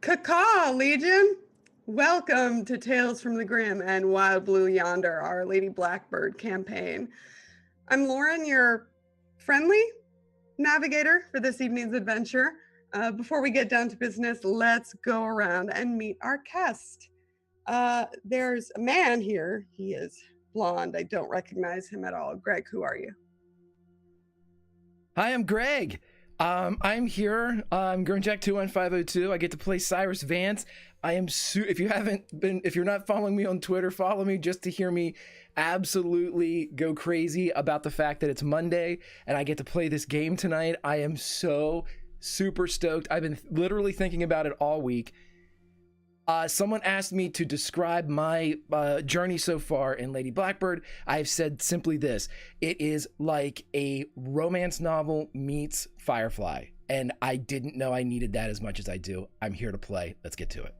Caw, Legion! Welcome to Tales from the Grim and Wild Blue Yonder, our Lady Blackbird campaign. I'm Lauren, your friendly navigator for this evening's adventure. Before we get down to business, let's go around and meet our guest. There's a man here. He is blonde. I don't recognize him at all. Greg, who are you? Hi, I'm Greg. I'm here. I'm Gurnjack21502. I get to play Cyrus Vance. I am if you're not following me on Twitter, follow me just to hear me absolutely go crazy about the fact that it's Monday and I get to play this game tonight. I am so super stoked. I've been literally thinking about it all week. Someone asked me to describe my journey so far in Lady Blackbird. I've said simply this: it is like a romance novel meets Firefly, and I didn't know I needed that as much as I do. I'm here to play. Let's get to it.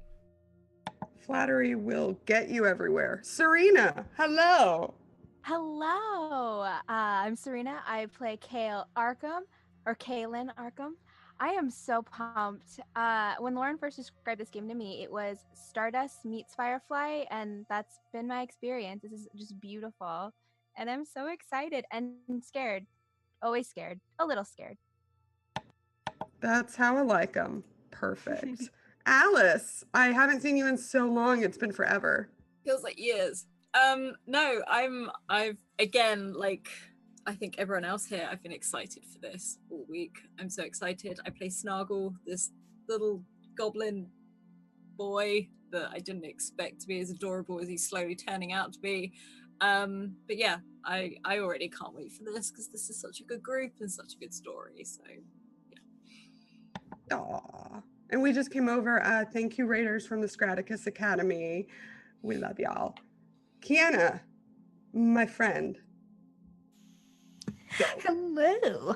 Flattery will get you everywhere. Serena, hello. Hello, I'm Serena. I play Kaylin Arkham. I am so pumped. When Lauren first described this game to me, it was Stardust meets Firefly, and that's been my experience. This is just beautiful, and I'm so excited and scared. Always scared. A little scared. That's how I like them. Perfect. Alice, I haven't seen you in so long. It's been forever. Feels like years. No, I've again, like I think everyone else here, I've been excited for this all week. I'm so excited. I play Snargle, this little goblin boy that I didn't expect to be as adorable as he's slowly turning out to be. But yeah, I already can't wait for this because this is such a good group and such a good story. So yeah. Aww. And we just came over. Thank you, Raiders from the Scraticus Academy. We love y'all. Kiana, my friend. Go. Hello.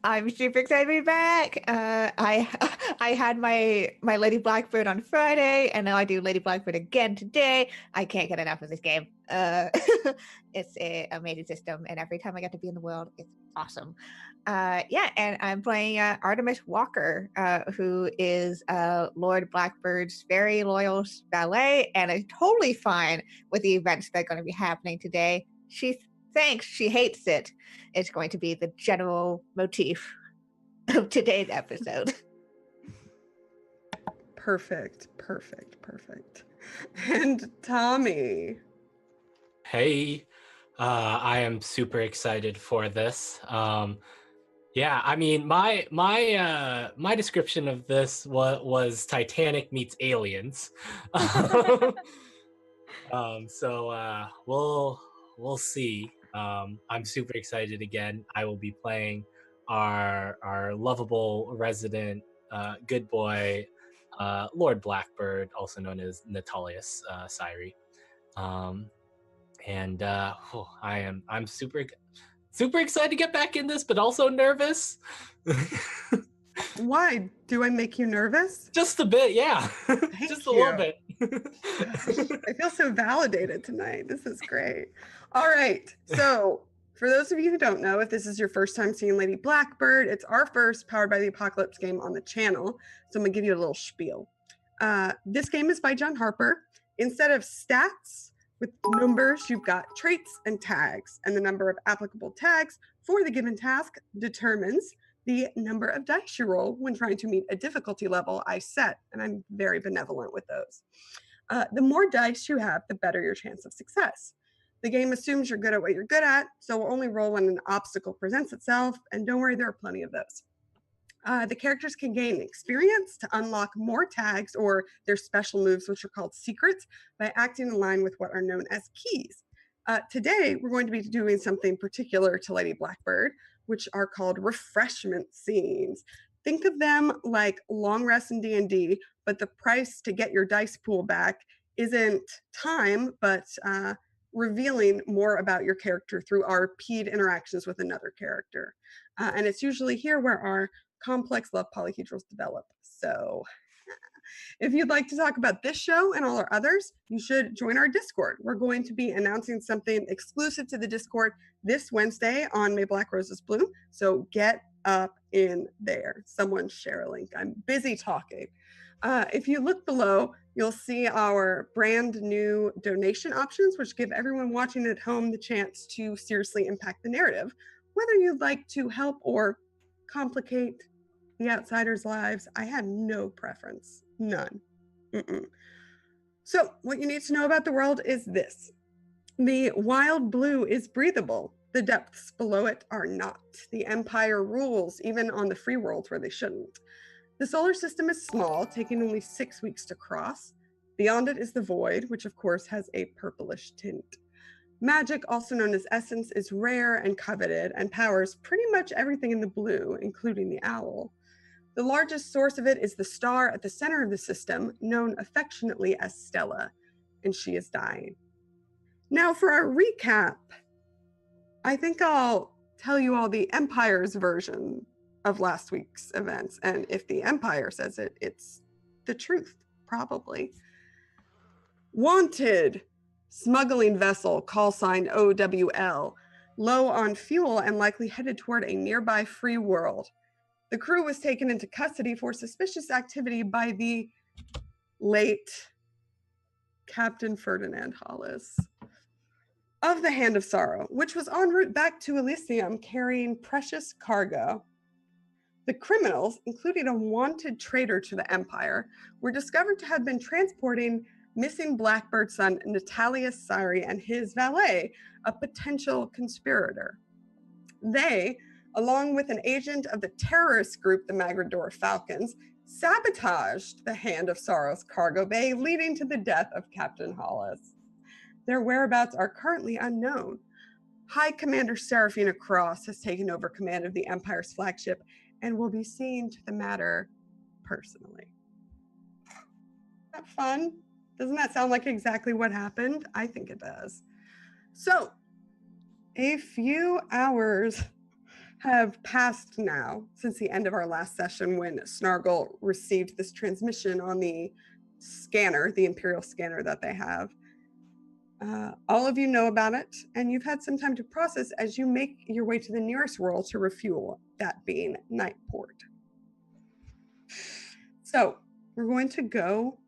I'm super excited to be back. I had my Lady Blackbird on Friday, and now I do Lady Blackbird again today. I can't get enough of this game. It's an amazing system, and every time I get to be in the world, it's awesome. Yeah, and I'm playing Artemis Walker, who is Lord Blackbird's very loyal valet, and is totally fine with the events that are going to be happening today. She thinks she hates it. It's going to be the general motif of today's episode. Perfect. And Tommy. Hey, I am super excited for this. Yeah, I mean, my description of this was Titanic meets Aliens. So we'll see. I'm super excited again. I will be playing our lovable resident good boy, Lord Blackbird, also known as Natalius Syri. I'm super excited to get back in this, but also nervous. Why? Do I make you nervous? Just a bit, yeah. Just a little bit. I feel so validated tonight. This is great. All right. So for those of you who don't know, if this is your first time seeing Lady Blackbird, it's our first Powered by the Apocalypse game on the channel. So I'm going to give you a little spiel. This game is by John Harper. Instead of stats with numbers, you've got traits and tags. And the number of applicable tags for the given task determines the number of dice you roll when trying to meet a difficulty level I set. And I'm very benevolent with those. The more dice you have, the better your chance of success. The game assumes you're good at what you're good at, so we'll only roll when an obstacle presents itself, and don't worry, there are plenty of those. The characters can gain experience to unlock more tags or their special moves, which are called secrets, by acting in line with what are known as keys. Today, we're going to be doing something particular to Lady Blackbird, which are called refreshment scenes. Think of them like long rests in D&D, but the price to get your dice pool back isn't time, but revealing more about your character through RP'd interactions with another character. And it's usually here where our complex love polyhedrals develop. So if you'd like to talk about this show and all our others, you should join our Discord. We're going to be announcing something exclusive to the Discord this Wednesday on May Black Roses Bloom. So get up in there? Someone share a link. I'm busy talking. If you look below, you'll see our brand new donation options, which give everyone watching at home the chance to seriously impact the narrative. Whether you'd like to help or complicate the outsiders' lives, I have no preference. None. Mm-mm. So, what you need to know about the world is this. The wild blue is breathable. The depths below it are not. The Empire rules, even on the free worlds where they shouldn't. The solar system is small, taking only 6 weeks to cross. Beyond it is the void, which of course has a purplish tint. Magic, also known as essence, is rare and coveted and powers pretty much everything in the blue, including the owl. The largest source of it is the star at the center of the system, known affectionately as Stella, and she is dying. Now, for our recap, I think I'll tell you all the Empire's version of last week's events. And if the Empire says it, it's the truth, probably. Wanted, smuggling vessel, call sign OWL, low on fuel and likely headed toward a nearby free world. The crew was taken into custody for suspicious activity by the late Captain Ferdinand Hollis of the Hand of Sorrow, which was en route back to Elysium carrying precious cargo. The criminals, including a wanted traitor to the Empire, were discovered to have been transporting missing Blackbird son Natalius Syri and his valet, a potential conspirator. They, along with an agent of the terrorist group the Magrador Falcons, sabotaged the Hand of Sorrow's cargo bay, leading to the death of Captain Hollis. Their whereabouts are currently unknown. High Commander Seraphina Cross has taken over command of the Empire's flagship and will be seeing to the matter personally. Isn't that fun? Doesn't that sound like exactly what happened? I think it does. So, a few hours have passed now since the end of our last session when Snargle received this transmission on the scanner, the Imperial scanner that they have. All of you know about it, and you've had some time to process as you make your way to the nearest world to refuel, that being Nightport. So we're going to go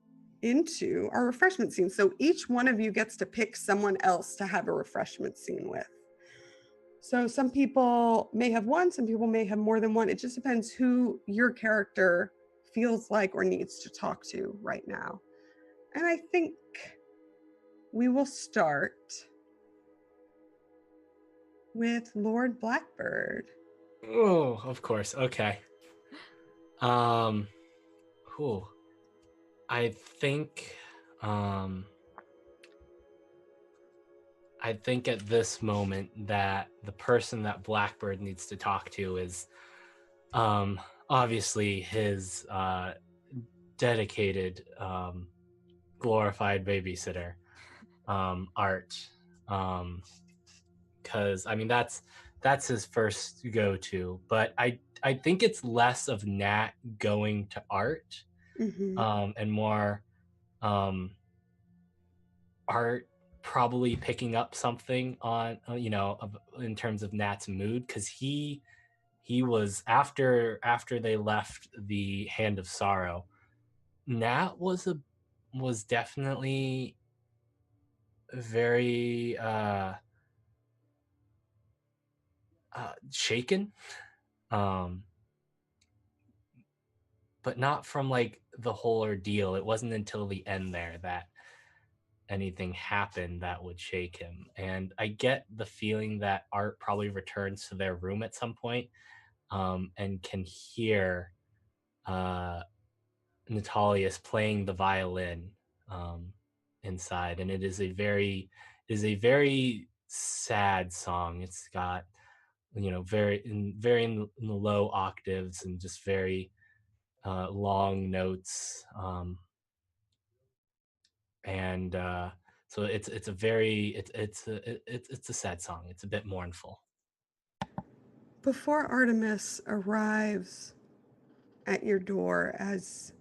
into our refreshment scene. So each one of you gets to pick someone else to have a refreshment scene with. So some people may have one, some people may have more than one. It just depends who your character feels like or needs to talk to right now. And I think we will start with Lord Blackbird. Oh, of course. Okay. Cool. I think at this moment that the person that Blackbird needs to talk to is obviously his dedicated glorified babysitter, Art. Because I mean that's his first go-to, but I think it's less of Nat going to Art, and more Art probably picking up something on in terms of Nat's mood, because he was after they left the Hand of Sorrow, Nat was definitely very shaken, but not from like the whole ordeal. It wasn't until the end there that anything happened that would shake him. And I get the feeling that Art probably returns to their room at some point, and can hear Natalius playing the violin inside, and it is a very sad song. It's got very in the low octaves and just very long notes, and so it's a sad song. It's a bit mournful. Before Artemis arrives at your door as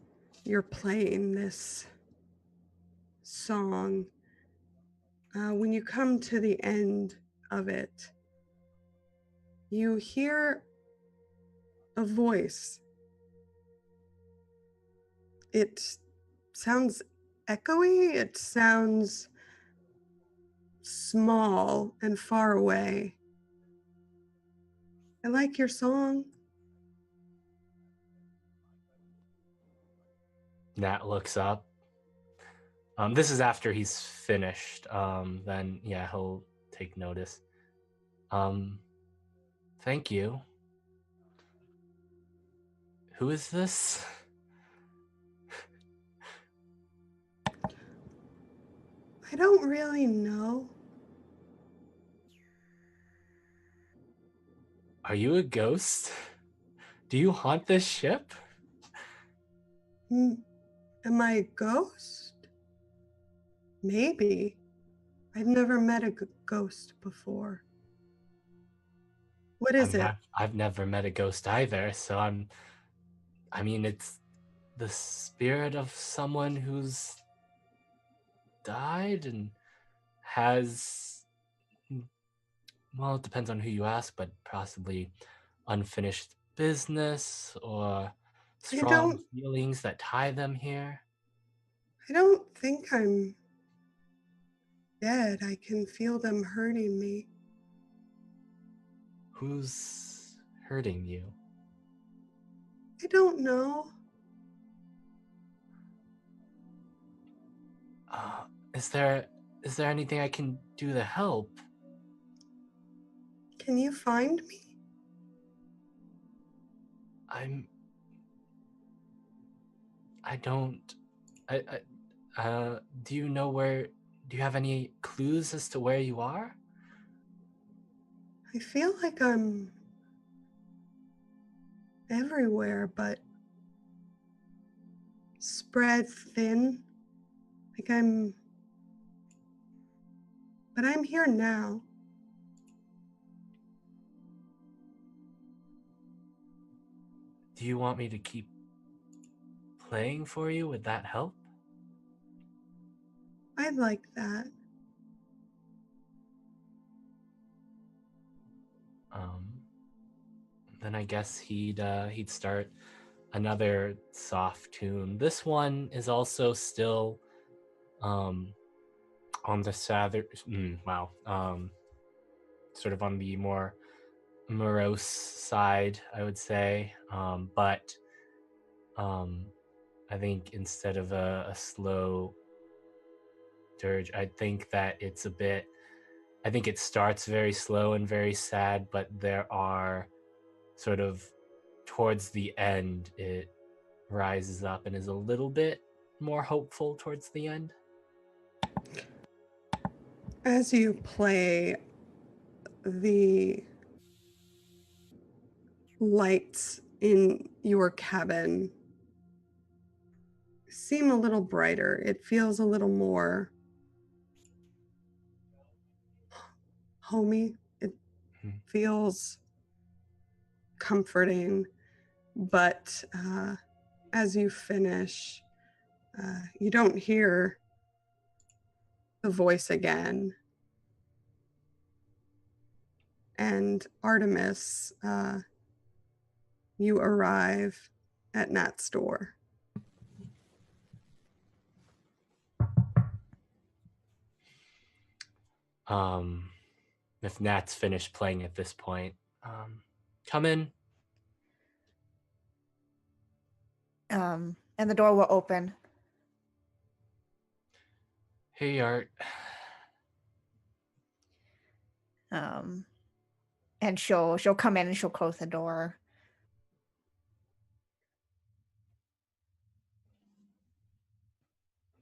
you're playing this song, when you come to the end of it, you hear a voice. It sounds echoey. It sounds small and far away. I like your song. Nat looks up. This is after he's finished. Then yeah, he'll take notice. Thank you. Who is this? I don't really know. Are you a ghost? Do you haunt this ship? Am I a ghost? Maybe. I've never met a ghost before. What is it? I've never met a ghost either, so I mean, it's the spirit of someone who's died and has, well, it depends on who you ask, but possibly unfinished business or strong feelings that tie them here. I don't think I'm dead. I can feel them hurting me. Who's hurting you? I don't know. Is there anything I can do to help? Can you find me? Do you know where, do you have any clues as to where you are? I feel like I'm everywhere, but spread thin. But I'm here now. Do you want me to keep playing for you? Would that help? I'd like that. Then I guess he'd start another soft tune. This one is also still on the sort of on the more morose side, I would say. But I think instead of a slow dirge, I think that it's a bit, I think it starts very slow and very sad, but there are sort of towards the end, it rises up and is a little bit more hopeful towards the end. As you play, the lights in your cabin seem a little brighter. It feels a little more homey. It feels comforting, but as you finish, you don't hear the voice again. And Artemis, you arrive at Nat's door. If Nat's finished playing at this point, come in. And the door will open. Hey, Art. And she'll come in and she'll close the door.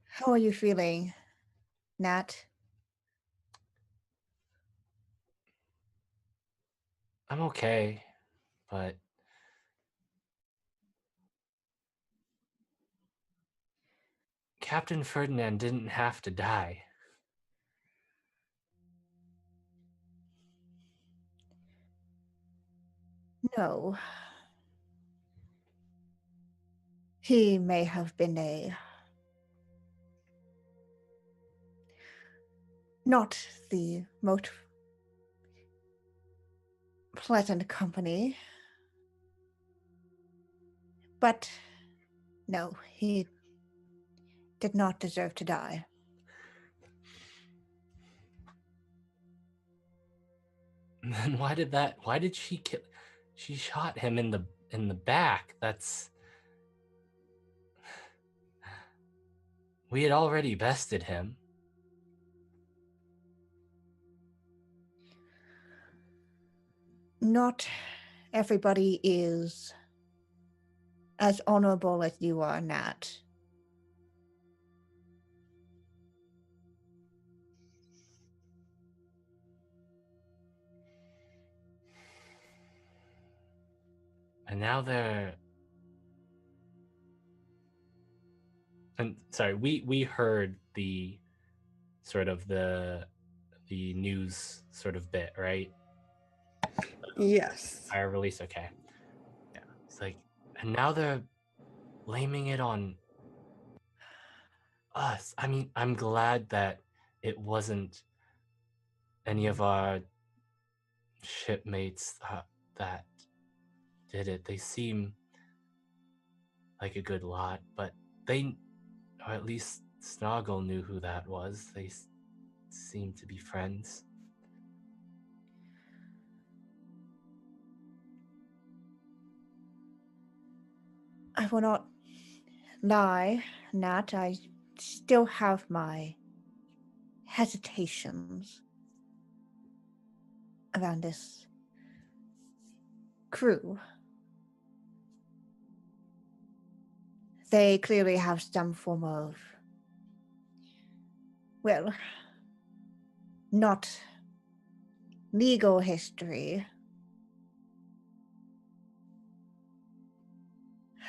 How are you feeling, Nat? I'm okay, but Captain Ferdinand didn't have to die. No. He may have been not the most pleasant company, But no, he did not deserve to die. And then why did she kill? She shot him in the back. We had already bested him. Not everybody is as honorable as you are, Nat. And now and sorry, we heard the sort of the news sort of bit, right? Yes. Fire release, okay. Yeah. It's like, and now they're blaming it on us. I mean, I'm glad that it wasn't any of our shipmates that did it. They seem like a good lot, but or at least Snoggle knew who that was. They seem to be friends. I will not lie, Nat. I still have my hesitations around this crew. They clearly have some form of, well, not legal history.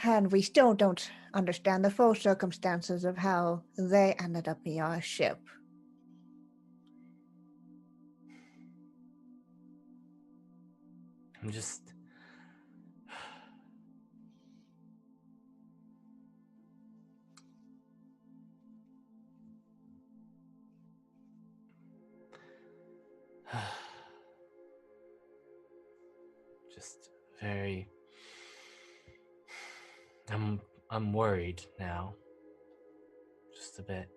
And we still don't understand the full circumstances of how they ended up in our ship. I'm just just very I'm worried now. Just a bit.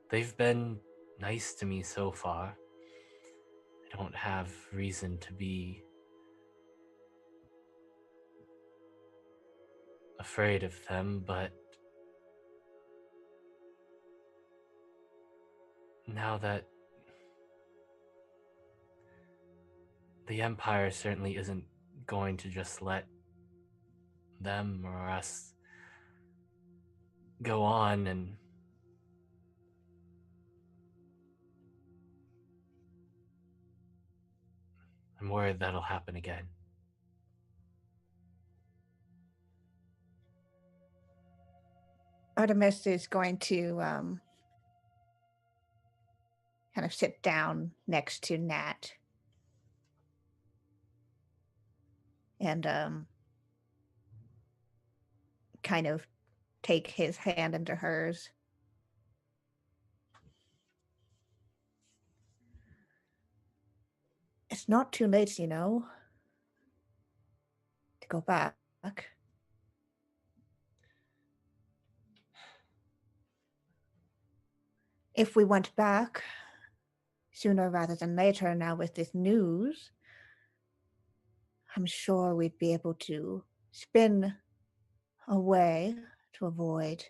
They've been nice to me so far. I don't have reason to be afraid of them, but now that the Empire certainly isn't going to just let them or us go on, and I'm worried that'll happen again. Artemis is going to kind of sit down next to Nat and kind of take his hand into hers. It's not too late, you know, to go back. If we went back sooner rather than later now with this news, I'm sure we'd be able to spin a way to avoid.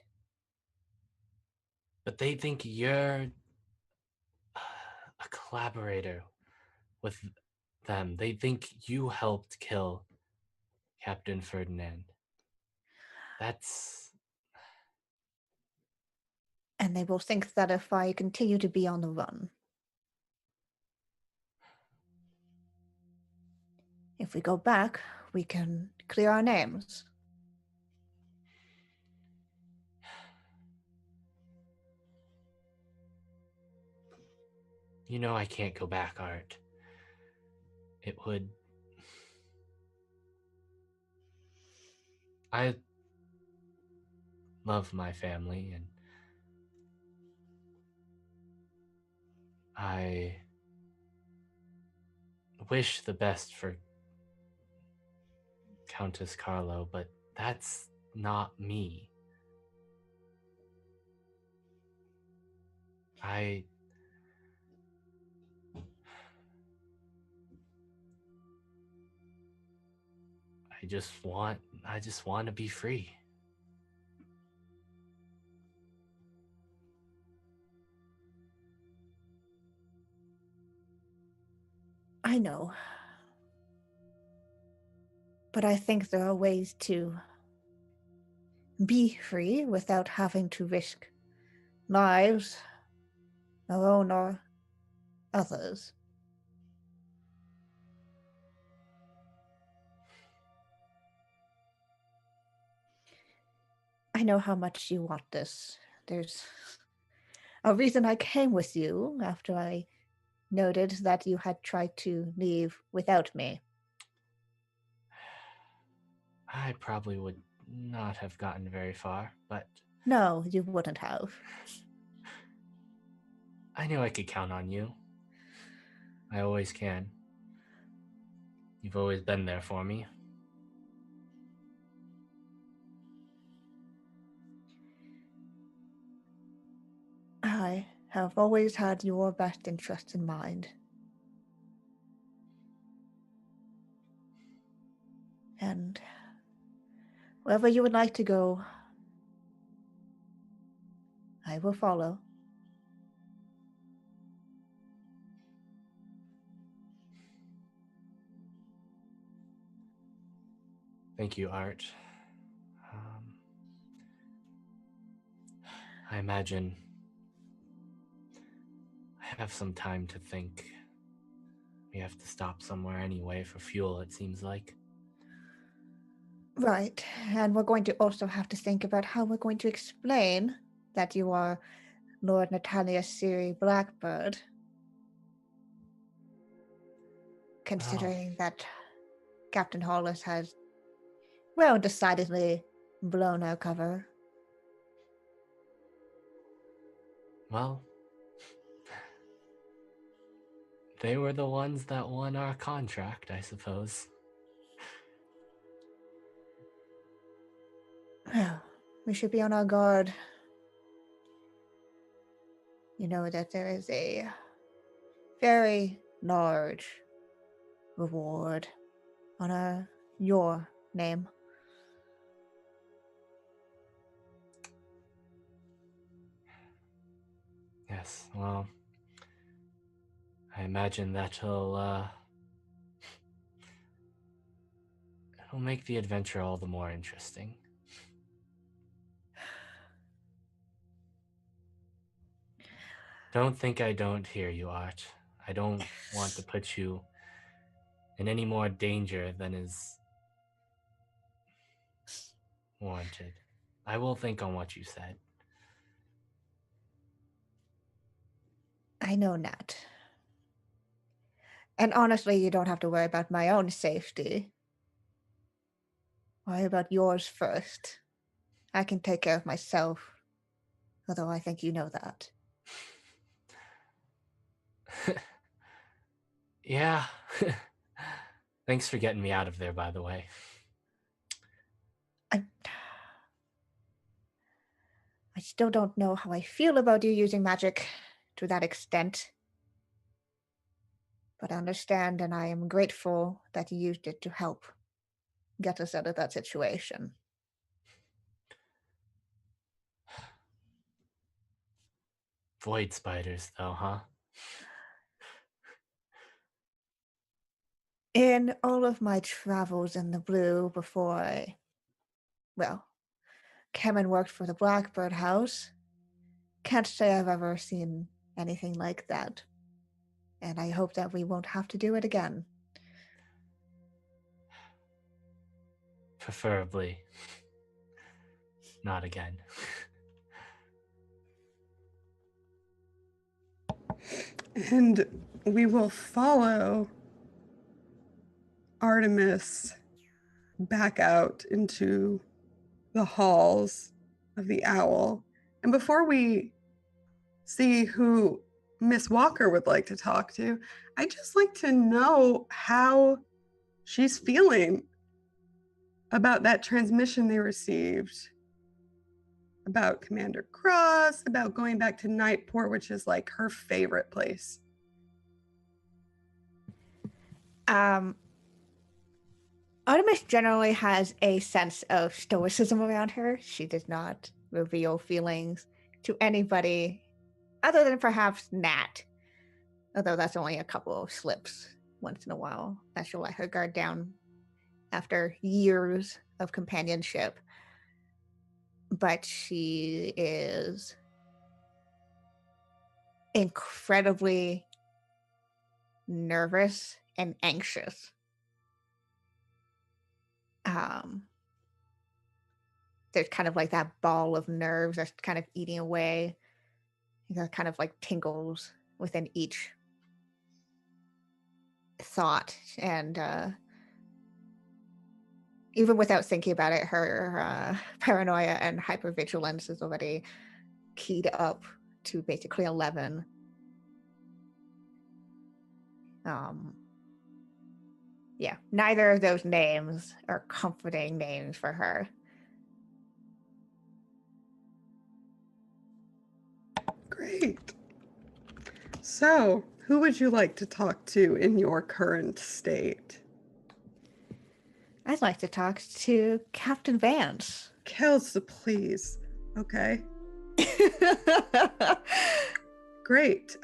But they think you're a collaborator with them. They think you helped kill Captain Ferdinand. That's... And they will think that if I continue to be on the run, if we go back, we can clear our names. You know I can't go back, Art. It would... I love my family, and I wish the best for Countess Carlo, but that's not me. I just want to be free. I know. But I think there are ways to be free without having to risk lives, our own or others. I know how much you want this. There's a reason I came with you after I noted that you had tried to leave without me. I probably would not have gotten very far, but No, you wouldn't have. I knew I could count on you. I always can. You've always been there for me. I have always had your best interest in mind. And wherever you would like to go, I will follow. Thank you, Art. I imagine I have some time to think. We have to stop somewhere anyway for fuel, it seems like. Right, and we're going to also have to think about how we're going to explain that you are Lord Natalia Siri Blackbird. Considering that Captain Hollis has, well, decidedly blown our cover. Well, they were the ones that won our contract, I suppose. Well, we should be on our guard. You know that there is a very large reward on your name. Yes, well, I imagine that'll it'll make the adventure all the more interesting. Don't think I don't hear you, Art. I don't want to put you in any more danger than is warranted. I will think on what you said. I know, Nat. And honestly, you don't have to worry about my own safety. Worry about yours first. I can take care of myself, although I think you know that. Yeah. Thanks for getting me out of there, by the way. I still don't know how I feel about you using magic to that extent. But I understand, and I am grateful that you used it to help get us out of that situation. Void spiders, though, huh? In all of my travels in the blue before I, well, came and worked for the Blackbird house, can't say I've ever seen anything like that. And I hope that we won't have to do it again. Preferably not again. And we will follow Artemis back out into the halls of the Owl. And before we see who Miss Walker would like to talk to. I'd just like to know how she's feeling about that transmission they received, about Commander Cross, about going back to Nightport, which is like her favorite place. Artemis generally has a sense of stoicism around her. She does not reveal feelings to anybody other than perhaps Nat, although that's only a couple of slips once in a while that she'll let her guard down after years of companionship. But she is incredibly nervous and anxious. There's kind of like that ball of nerves that's kind of eating away. That kind of like tingles within each thought. And even without thinking about it, her paranoia and hypervigilance is already keyed up to basically 11. Yeah, neither of those names are comforting names for her. Great. So, who would you like to talk to in your current state? I'd like to talk to Captain Vance. Kelsey, please. Okay. Great.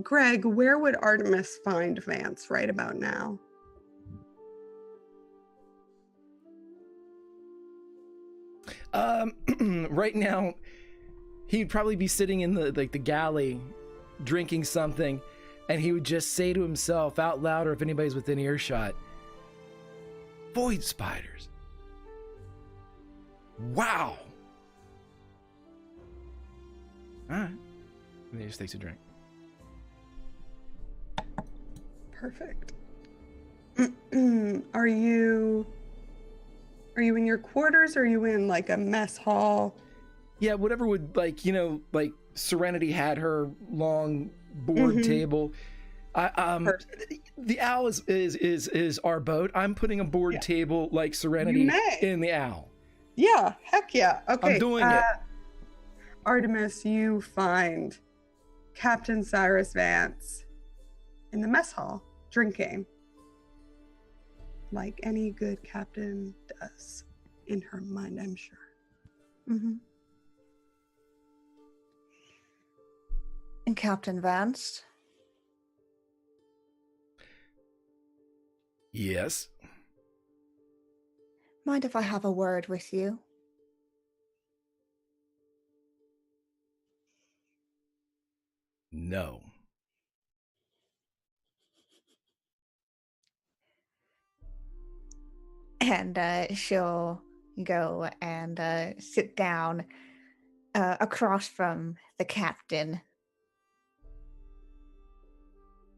Greg, where would Artemis find Vance right about now? Right now, he'd probably be sitting in the galley, drinking something, and he would just say to himself out loud, or if anybody's within earshot, "Void spiders. Wow." All right. And he just takes a drink. Perfect. Are you in your quarters, or are you in like a mess hall? Yeah, whatever would, like Serenity had her long board table. The owl is our boat. I'm putting a board table like Serenity in the owl. Yeah, heck yeah. Okay. I'm doing it. Artemis, you find Captain Cyrus Vance in the mess hall drinking, like any good captain does in her mind, I'm sure. And Captain Vance? Yes. Mind if I have a word with you? No. And she'll go and sit down across from the captain.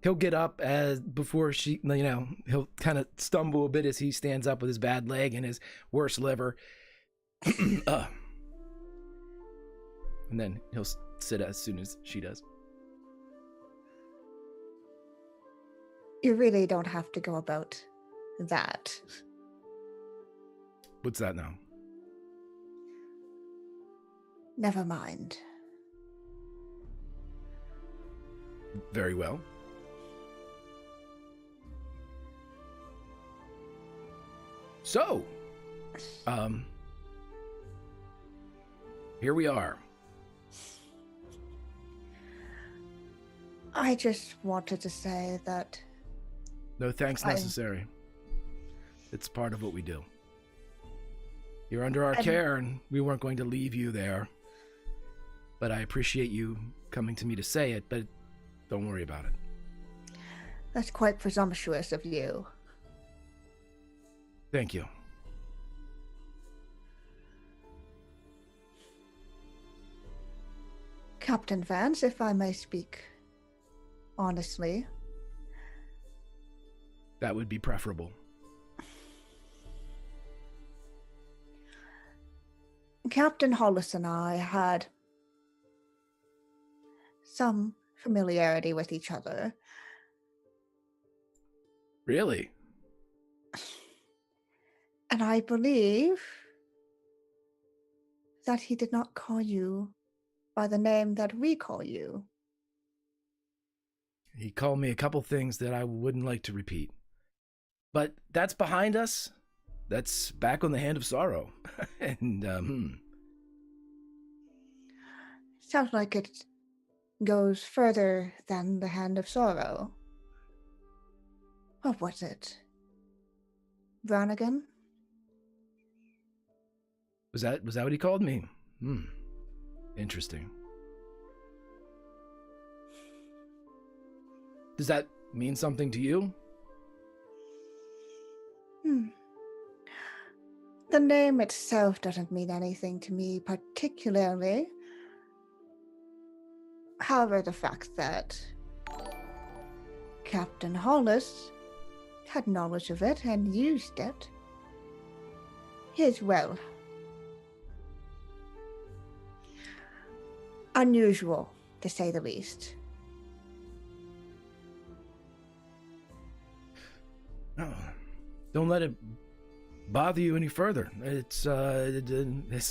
He'll get up before she, he'll kind of stumble a bit as he stands up with his bad leg and his worst liver. And then he'll sit as soon as she does. You really don't have to go about that. What's that now? Never mind. Very well. So, here we are. I just wanted to say that... No thanks necessary. It's part of what we do. You're under our care, and we weren't going to leave you there. But I appreciate you coming to me to say it, but don't worry about it. That's quite presumptuous of you. Thank you. Captain Vance, if I may speak honestly. That would be preferable. Captain Hollis and I had some familiarity with each other. Really? And I believe that he did not call you by the name that we call you. He called me a couple things that I wouldn't like to repeat. But that's behind us. That's back on the Hand of Sorrow. And, Sounds like it goes further than the Hand of Sorrow. What was it? Brannigan? Was that what he called me? Interesting. Does that mean something to you? The name itself doesn't mean anything to me particularly. However, the fact that Captain Hollis had knowledge of it and used it is, well, unusual, to say the least. Oh, don't let it bother you any further. It's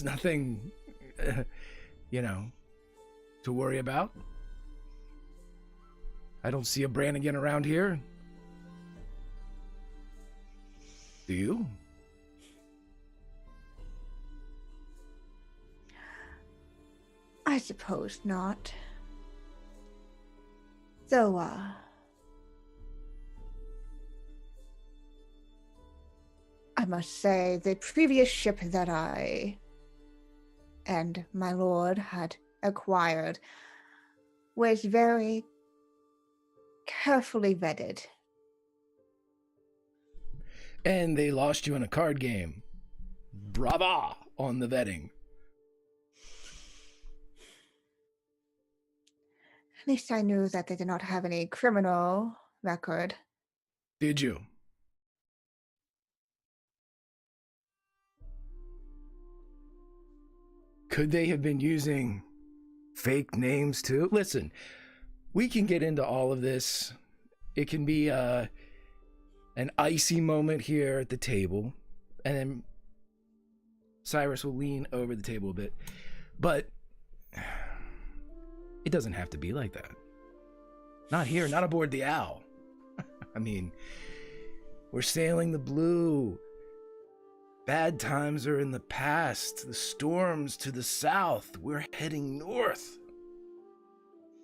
nothing, to worry about. I don't see a Brannigan around here. Do you? I suppose not. Though, I must say, the previous ship that I and my lord had acquired was very carefully vetted. And they lost you in a card game. Brava on the vetting. At least I knew that they did not have any criminal record. Did you? Could they have been using fake names too? Listen, we can get into all of this. It can be an icy moment here at the table, and then Cyrus will lean over the table a bit. But it doesn't have to be like that. Not here, not aboard the Owl. I mean, we're sailing the blue. Bad times are in the past. The storms to the south. We're heading north,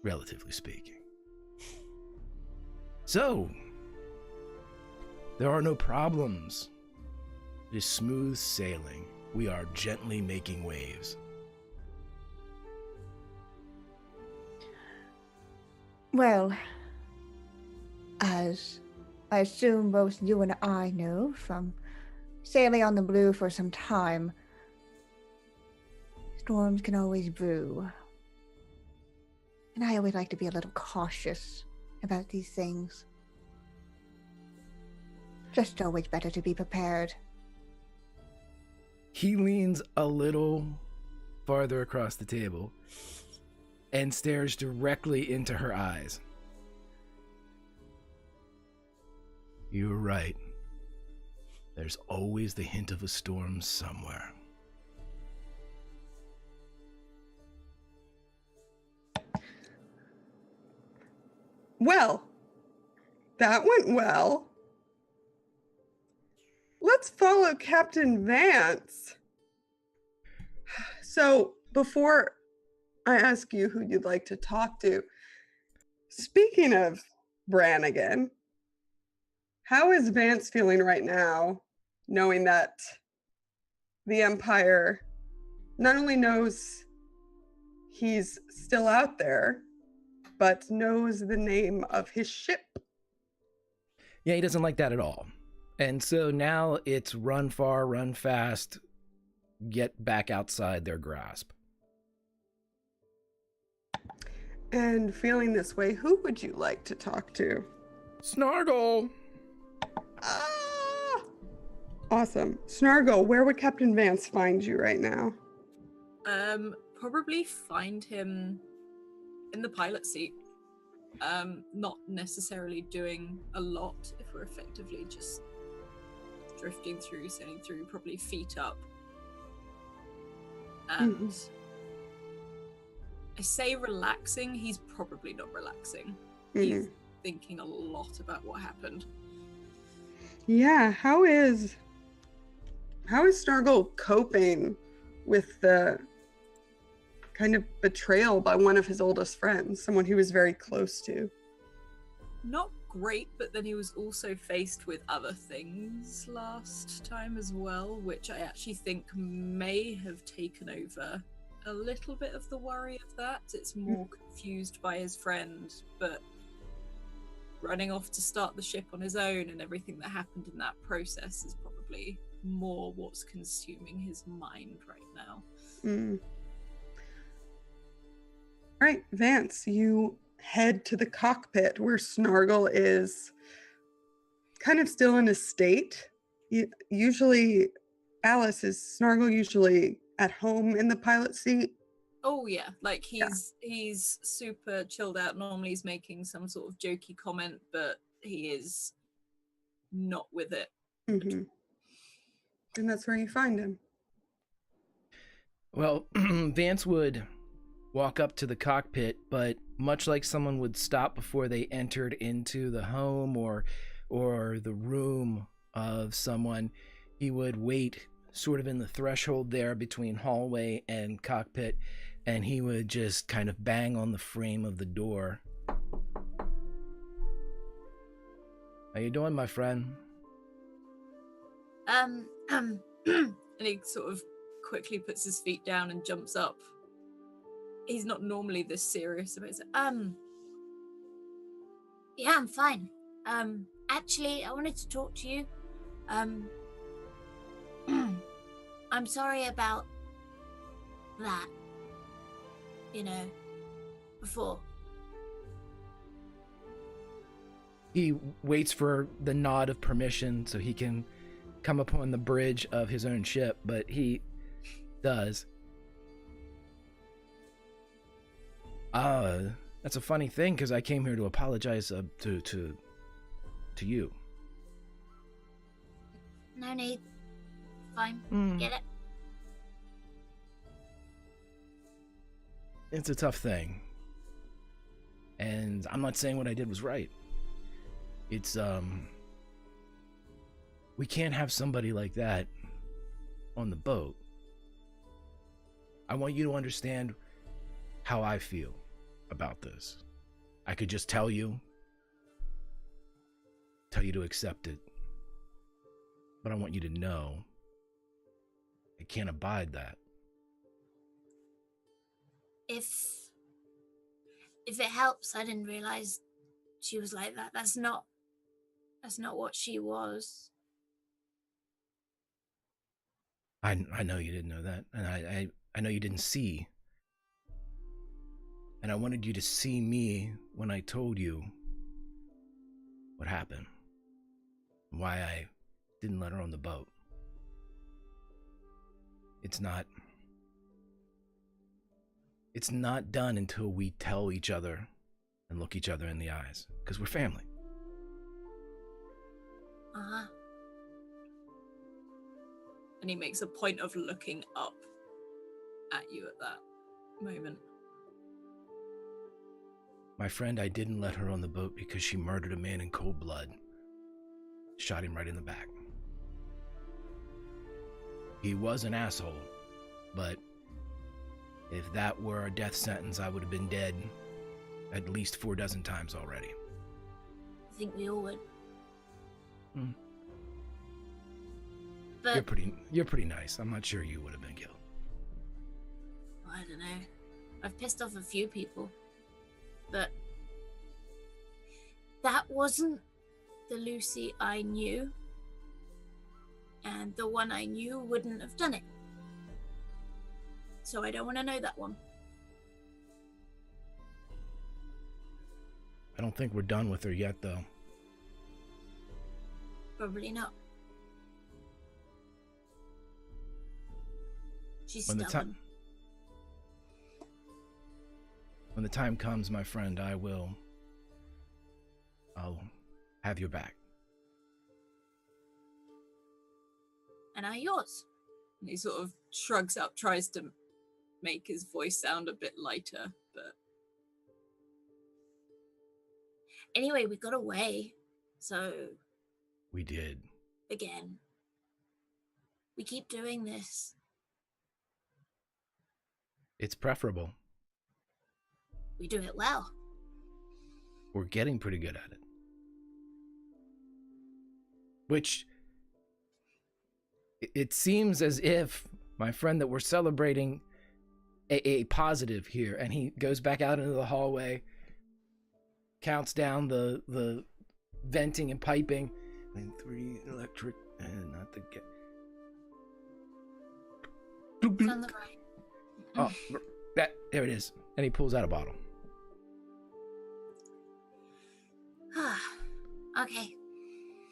relatively speaking. So, there are no problems. It is smooth sailing. We are gently making waves. Well, as I assume both you and I know from sailing on the blue for some time, storms can always brew. And I always like to be a little cautious about these things. Just always better to be prepared. He leans a little farther across the table and stares directly into her eyes. You're right. There's always the hint of a storm somewhere. Well, that went well. Let's follow Captain Vance. So, before I ask you who you'd like to talk to, speaking of Brannigan, how is Vance feeling right now, knowing that the Empire not only knows he's still out there, but knows the name of his ship? Yeah, he doesn't like that at all. And so now it's run far, run fast, get back outside their grasp. And feeling this way, who would you like to talk to? Snargle! Ah! Awesome. Snargle, where would Captain Vance find you right now? Probably find him in the pilot seat, not necessarily doing a lot if we're effectively just drifting through, sailing through, probably feet up. And I say relaxing, he's probably not relaxing. He's thinking a lot about what happened. Yeah, how is Snargle coping with the kind of betrayal by one of his oldest friends, someone he was very close to? Not great, but then he was also faced with other things last time as well, which I actually think may have taken over a little bit of the worry of that. It's more confused by his friend, but running off to start the ship on his own and everything that happened in that process is probably more what's consuming his mind right now. All right, Vance, you head to the cockpit where Snargle is kind of still in a state. Usually, Alice, is Snargle usually at home in the pilot seat? Oh yeah, like he's super chilled out. Normally he's making some sort of jokey comment, but he is not with it. And that's where you find him. Well, Vance would walk up to the cockpit, but much like someone would stop before they entered into the home or the room of someone, he would wait sort of in the threshold there between hallway and cockpit, and he would just kind of bang on the frame of the door. How you doing, my friend? And he sort of quickly puts his feet down and jumps up. He's not normally this serious about it. Yeah, I'm fine. Actually, I wanted to talk to you. I'm sorry about that. Before. He waits for the nod of permission so he can come upon the bridge of his own ship, but he does. That's a funny thing, because I came here to apologize to you. No need. Fine. Get it? It's a tough thing. And I'm not saying what I did was right. It's, we can't have somebody like that on the boat. I want you to understand how I feel about this. I could just tell you to accept it. But I want you to know I can't abide that. If it helps, I didn't realize she was like that. That's not what she was. I know you didn't know that, and I know you didn't see. And I wanted you to see me when I told you what happened. Why I didn't let her on the boat. It's not done until we tell each other and look each other in the eyes, because we're family. And he makes a point of looking up at you at that moment. My friend, I didn't let her on the boat because she murdered a man in cold blood. Shot him right in the back. He was an asshole, but if that were a death sentence, I would have been dead at least 4 dozen times already. I think we all would. But You're pretty nice. I'm not sure you would have been killed. I don't know. I've pissed off a few people. But that wasn't the Lucy I knew. And the one I knew wouldn't have done it. So I don't want to know that one. I don't think we're done with her yet, though. Probably not. She's When stubborn. When the time comes, my friend, I'll have your back. And are yours. And he sort of shrugs up, tries to make his voice sound a bit lighter, but Anyway, we got away. So, We did. again, we keep doing this. It's preferable. We do it well. We're getting pretty good at it. Which, it seems as if, my friend, that we're celebrating a positive here. And he goes back out into the hallway, counts down the venting and piping. And 3 electric, and not the get. It's on the right. Oh, there it is. And he pulls out a bottle. Okay.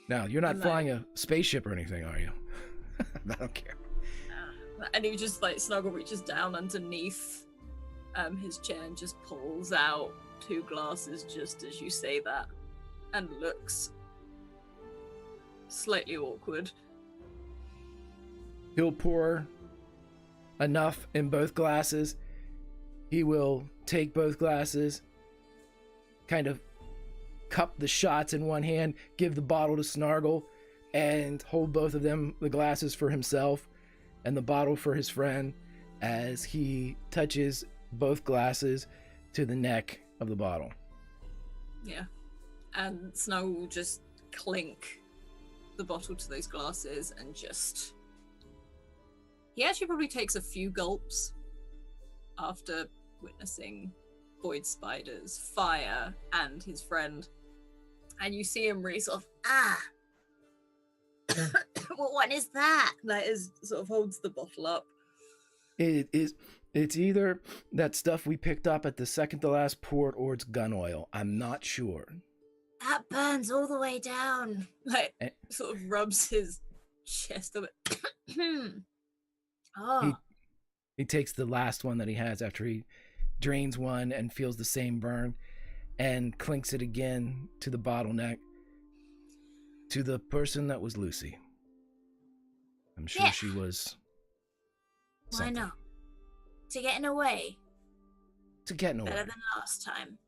Now, you're not No. flying a spaceship or anything, are you? I don't care. and he just like Snuggle reaches down underneath his chair and just pulls out 2 glasses just as you say that, and looks slightly awkward. He'll pour enough in both glasses. He will take both glasses, kind of cup the shots in one hand, give the bottle to Snargle, and hold both of them, the glasses for himself and the bottle for his friend, as he touches both glasses to the neck of the bottle. Yeah. And Snuggle will just clink the bottle to those glasses and just... He actually probably takes a few gulps after witnessing void spiders, fire, and his friend. And you see him really sort of, What one is that? that is, sort of holds the bottle up. It's either that stuff we picked up at the second to last port or it's gun oil. I'm not sure. That burns all the way down. Like, Eh. sort of rubs his chest a bit. Oh, He takes the last one that he has after he drains one and feels the same burn and clinks it again to the bottleneck. To the person that was Lucy. I'm sure Yeah. she was why something. not? To getting away. To get in a way. Better than last time.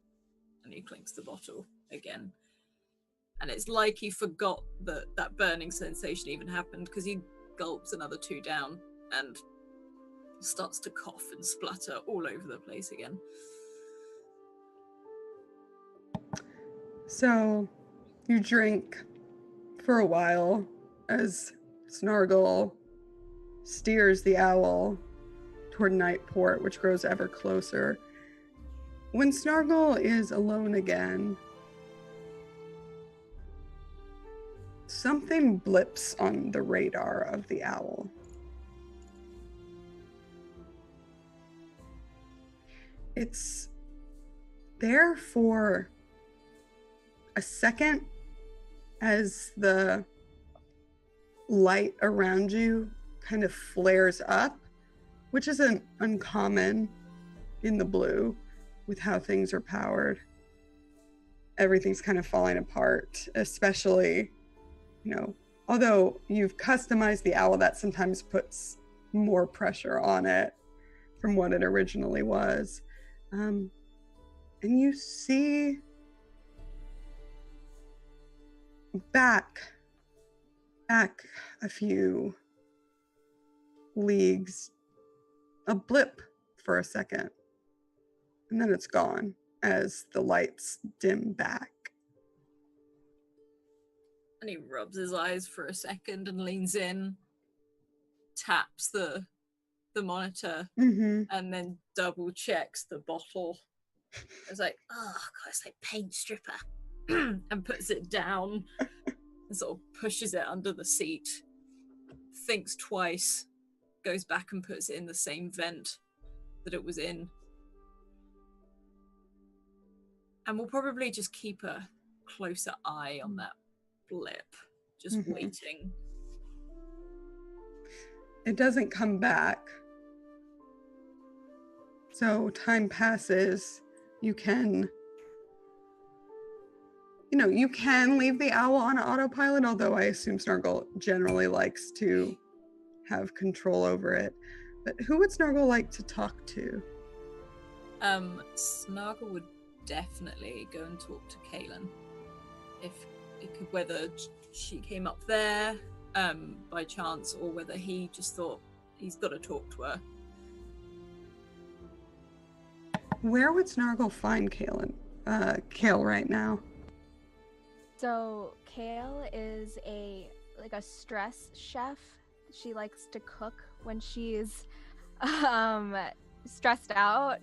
And he clinks the bottle again. And it's like he forgot that that burning sensation even happened, because he gulps another 2 down and starts to cough and splutter all over the place again. So you drink for a while as Snargle steers the owl toward Nightport, which grows ever closer. When Snargle is alone again, something blips on the radar of the owl. It's there for a second as the light around you kind of flares up, which isn't uncommon in the blue with how things are powered. Everything's kind of falling apart, especially, although you've customized the owl, that sometimes puts more pressure on it from what it originally was. And you see back a few leagues, a blip for a second, and then it's gone as the lights dim back. And he rubs his eyes for a second and leans in, taps the monitor, Mm-hmm. and then double checks the bottle. It's like, Oh, God, it's like paint stripper. and puts it down and sort of pushes it under the seat, thinks twice, goes back and puts it in the same vent that it was in. And we'll probably just keep a closer eye on that blip, just Mhm. waiting. It doesn't come back. So time passes, you can, you can leave the owl on autopilot, although I assume Snargle generally likes to have control over it. But who would Snargle like to talk to? Snargle would definitely go and talk to Kaylin. If it could, whether she came up there by chance, or whether he just thought he's got to talk to her. Where would Snargle find Kale right now? So Kale is a stress chef. She likes to cook when she's stressed out.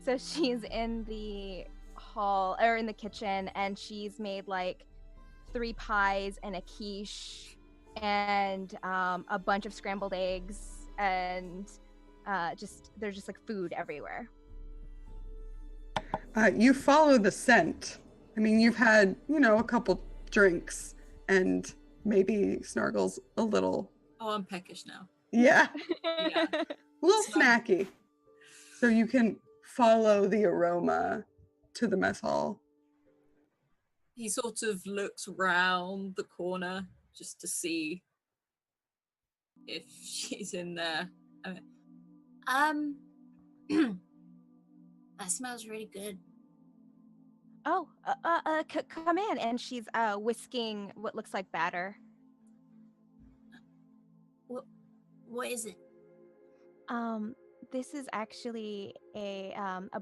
So she's in the hall or in the kitchen, and she's made like 3 pies and a quiche and a bunch of scrambled eggs, and there's just like food everywhere. You follow the scent. I mean, you've had, a couple drinks, and maybe Snargle's a little... Oh, I'm peckish now. Yeah. Yeah. A little snacky. So you can follow the aroma to the mess hall. He sort of looks round the corner just to see if she's in there. That smells really good. Oh, come in. And she's whisking what looks like batter. What is it? This is actually a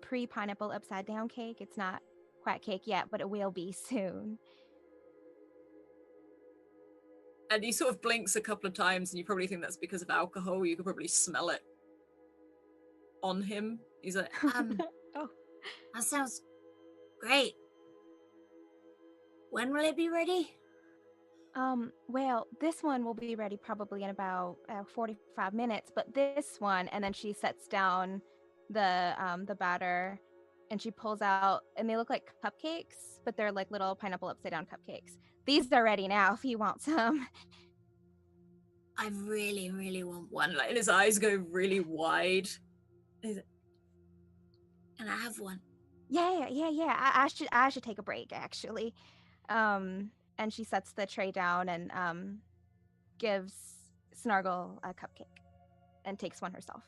pre-pineapple upside down cake. It's not quite cake yet, but it will be soon. And he sort of blinks a couple of times, and you probably think that's because of alcohol. You could probably smell it on him. He's like, Oh, that sounds great. When will it be ready? Well, this one will be ready probably in about 45 minutes, but this one, and then she sets down the batter, and she pulls out, and they look like cupcakes, but they're like little pineapple upside down cupcakes. These are ready now if you want some. I really, really want one. Like, and his eyes go really wide. Can I have one? Yeah. I should take a break actually. And she sets the tray down and gives Snargle a cupcake and takes one herself.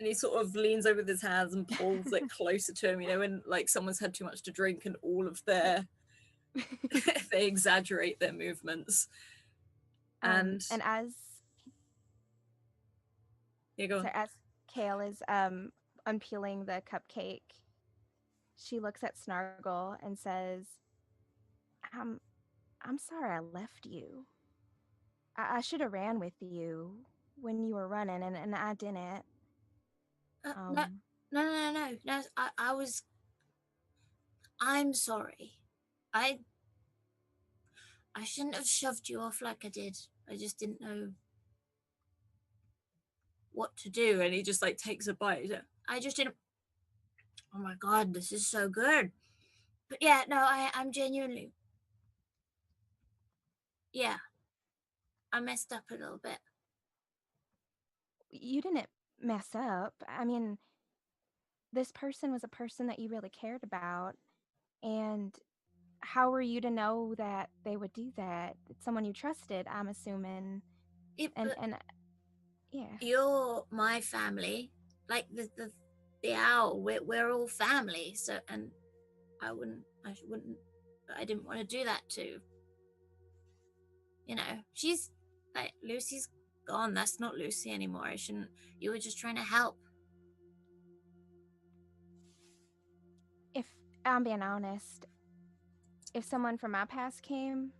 And he sort of leans over with his hands and pulls it closer to him, when like someone's had too much to drink and all of their they exaggerate their movements. And as yeah, go on. so as Kale is unpeeling the cupcake, she looks at Snargle and says, I'm sorry I left you. I should have ran with you when you were running, and I didn't. No. I'm sorry. I shouldn't have shoved you off like I did. I just didn't know what to do. And he just like takes a bite. I just didn't. Oh my God, this is so good. But yeah, no, I'm genuinely. Yeah. I messed up a little bit. You didn't mess up. I mean, this person was a person that you really cared about. And how were you to know that they would do that? It's someone you trusted, I'm assuming. And yeah. You're my family. Like the owl, we're all family. So, and I didn't want to do that to. She's like, Lucy's gone. That's not Lucy anymore. You were just trying to help. If I'm being honest, if someone from my past came,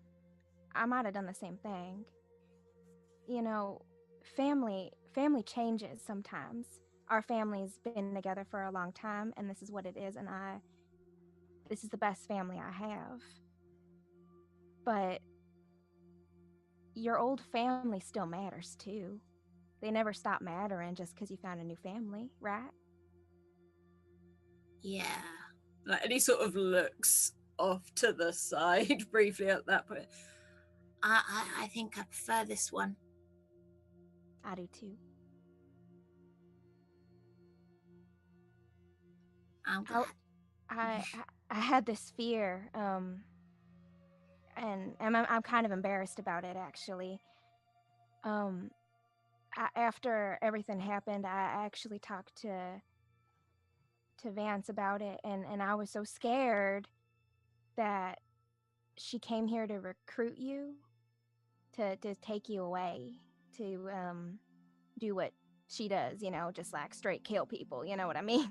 I might have done the same thing. Family changes sometimes. Our family's been together for a long time, and this is what it is, and this is the best family I have. But your old family still matters too. They never stop mattering just because you found a new family, right? Yeah. And he sort of looks off to the side briefly at that point. I think I prefer this one. I do too. I'm glad. I had this fear, and I'm kind of embarrassed about it actually. Um, After everything happened, I actually talked to Vance about it, and I was so scared that she came here to recruit you, to take you away, to do what she does, just like straight kill people. You know what I mean?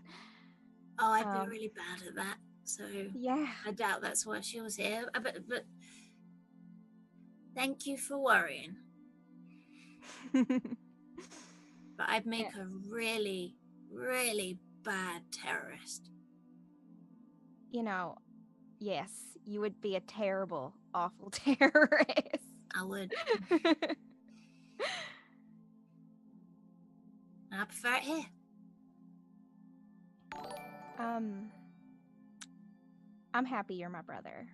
Oh, I'd be really bad at that. So Yeah. I doubt that's why she was here. But thank you for worrying. But I'd make a really, really bad terrorist. Yes, you would be a terrible, awful terrorist. I would. I prefer it here. I'm happy you're my brother.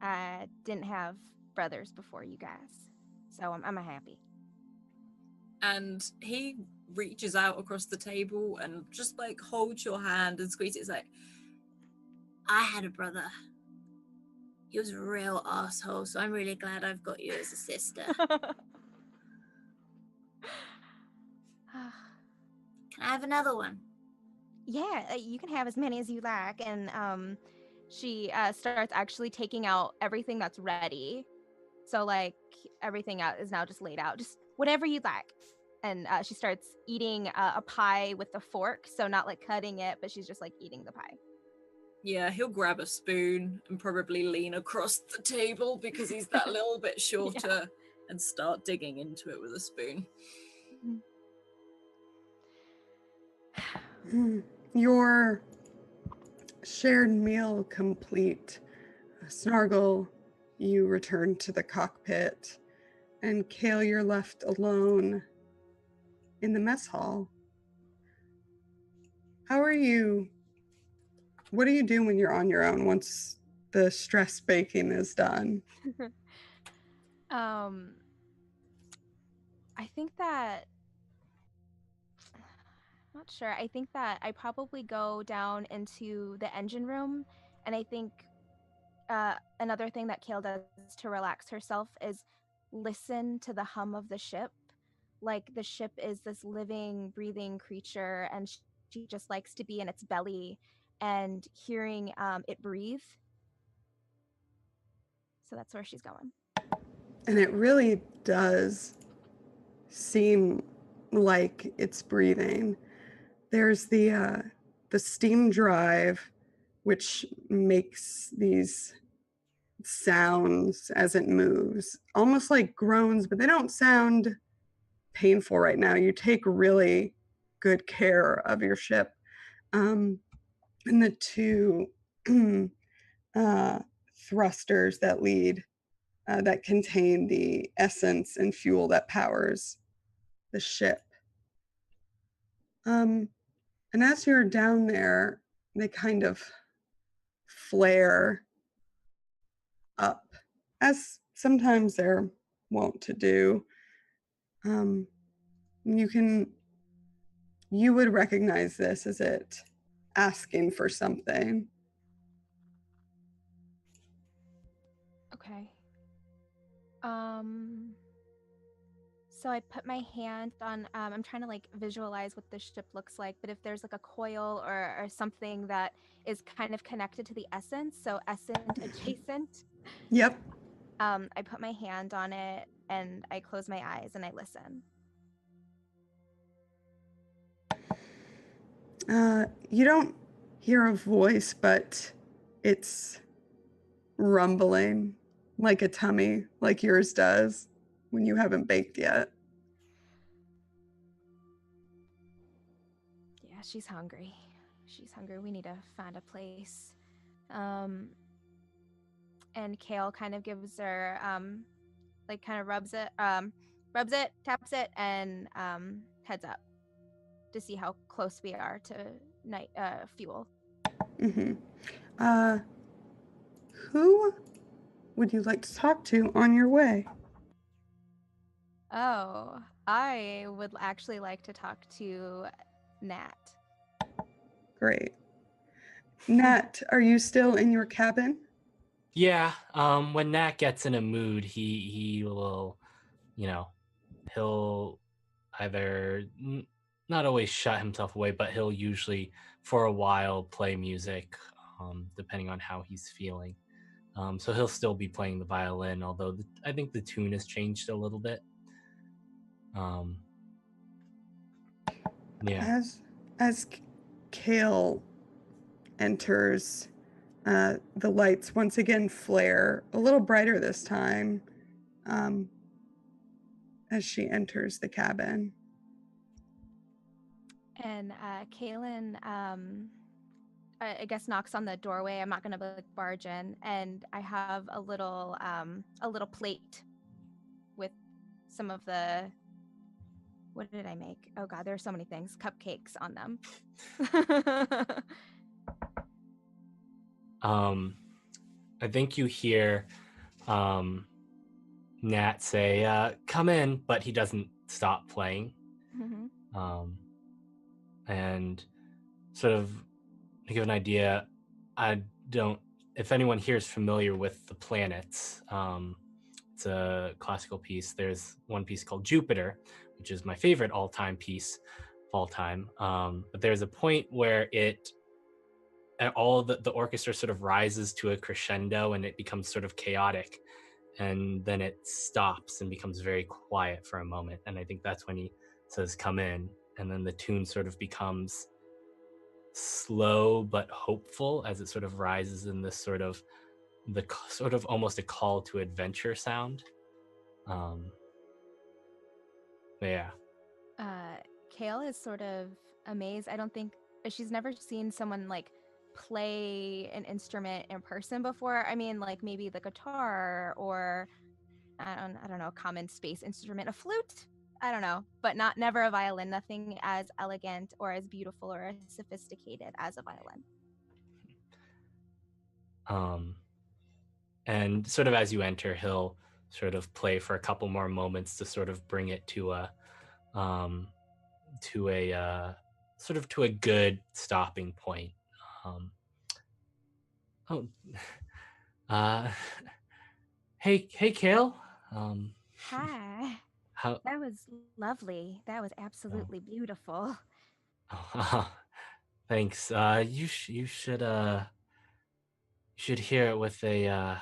I didn't have brothers before you guys, so I'm happy. And he reaches out across the table and just like holds your hand and squeezes it. It's like, I had a brother. He was a real asshole, so I'm really glad I've got you as a sister. Can I have another one? Yeah, you can have as many as you like. And she starts actually taking out everything that's ready. So like everything out is now just laid out, just whatever you'd like. And she starts eating a pie with a fork, so not like cutting it, but she's just like eating the pie. yeah, he'll grab a spoon and probably lean across the table because he's that little bit shorter and start digging into it with a spoon. Your shared meal complete. Snargle, you return to the cockpit, and Kale, you're left alone in the mess hall. What do you do when you're on your own once the stress baking is done? I think that not sure. I think that I probably go down into the engine room, and I think another thing that Kale does to relax herself is listen to the hum of the ship. Like the ship is this living, breathing creature, and she just likes to be in its belly and hearing it breathe. So that's where she's going. And it really does seem like it's breathing. There's the steam drive, which makes these sounds as it moves, almost like groans, but they don't sound painful right now. You take really good care of your ship. And the two thrusters that lead, that contain the essence and fuel that powers the ship. And as you're down there, they kind of flare up, as sometimes they're wont to do. You would recognize this as it asking for something. Okay. So I put my hand on, I'm trying to like visualize what the ship looks like, but if there's like a coil or something that is kind of connected to the essence, so essence adjacent. Yep. I put my hand on it and I close my eyes and I listen. You don't hear a voice, but it's rumbling like a tummy, like yours does when you haven't baked yet. Yeah, she's hungry. She's hungry. We need to find a place. And Kale kind of gives her, like kind of rubs it, taps it, and heads up to see how close we are to night fuel. Mm-hmm. Who would you like to talk to on your way? Oh, I would actually like to talk to Nat. Great. Nat, are you still in your cabin? Yeah. When Nat gets in a mood, he will, you know, he'll either not always shut himself away, but he'll usually for a while play music, depending on how he's feeling. So he'll still be playing the violin, although I think the tune has changed a little bit. Yeah. As Kale enters, the lights once again flare a little brighter this time, as she enters the cabin. And Kaylin, I guess knocks on the doorway. I'm not gonna like barge in, and I have a little plate with some of the. What did I make? Oh God, there are so many things. Cupcakes on them. I think you hear Nat say, "Come in," but he doesn't stop playing. And sort of to give an idea, I don't. If anyone here is familiar with the planets, it's a classical piece. There's one piece called Jupiter, which is my favorite all-time piece of all time. But there's a point where all the orchestra sort of rises to a crescendo and it becomes sort of chaotic, and then it stops and becomes very quiet for a moment. And I think that's when he says, "Come in," and then the tune sort of becomes slow but hopeful as it sort of rises in this sort of almost a call to adventure sound. Yeah. Kale is sort of amazed. I don't think she's never seen someone like play an instrument in person before. I mean, like maybe the guitar or I don't know, a common space instrument, a flute. I don't know, but never a violin. Nothing as elegant or as beautiful or as sophisticated as a violin. And sort of as you enter, he'll sort of play for a couple more moments to sort of bring it to a good stopping point. Hey, Kale. Hi. How? That was lovely. That was absolutely beautiful. Thanks. You should hear it with an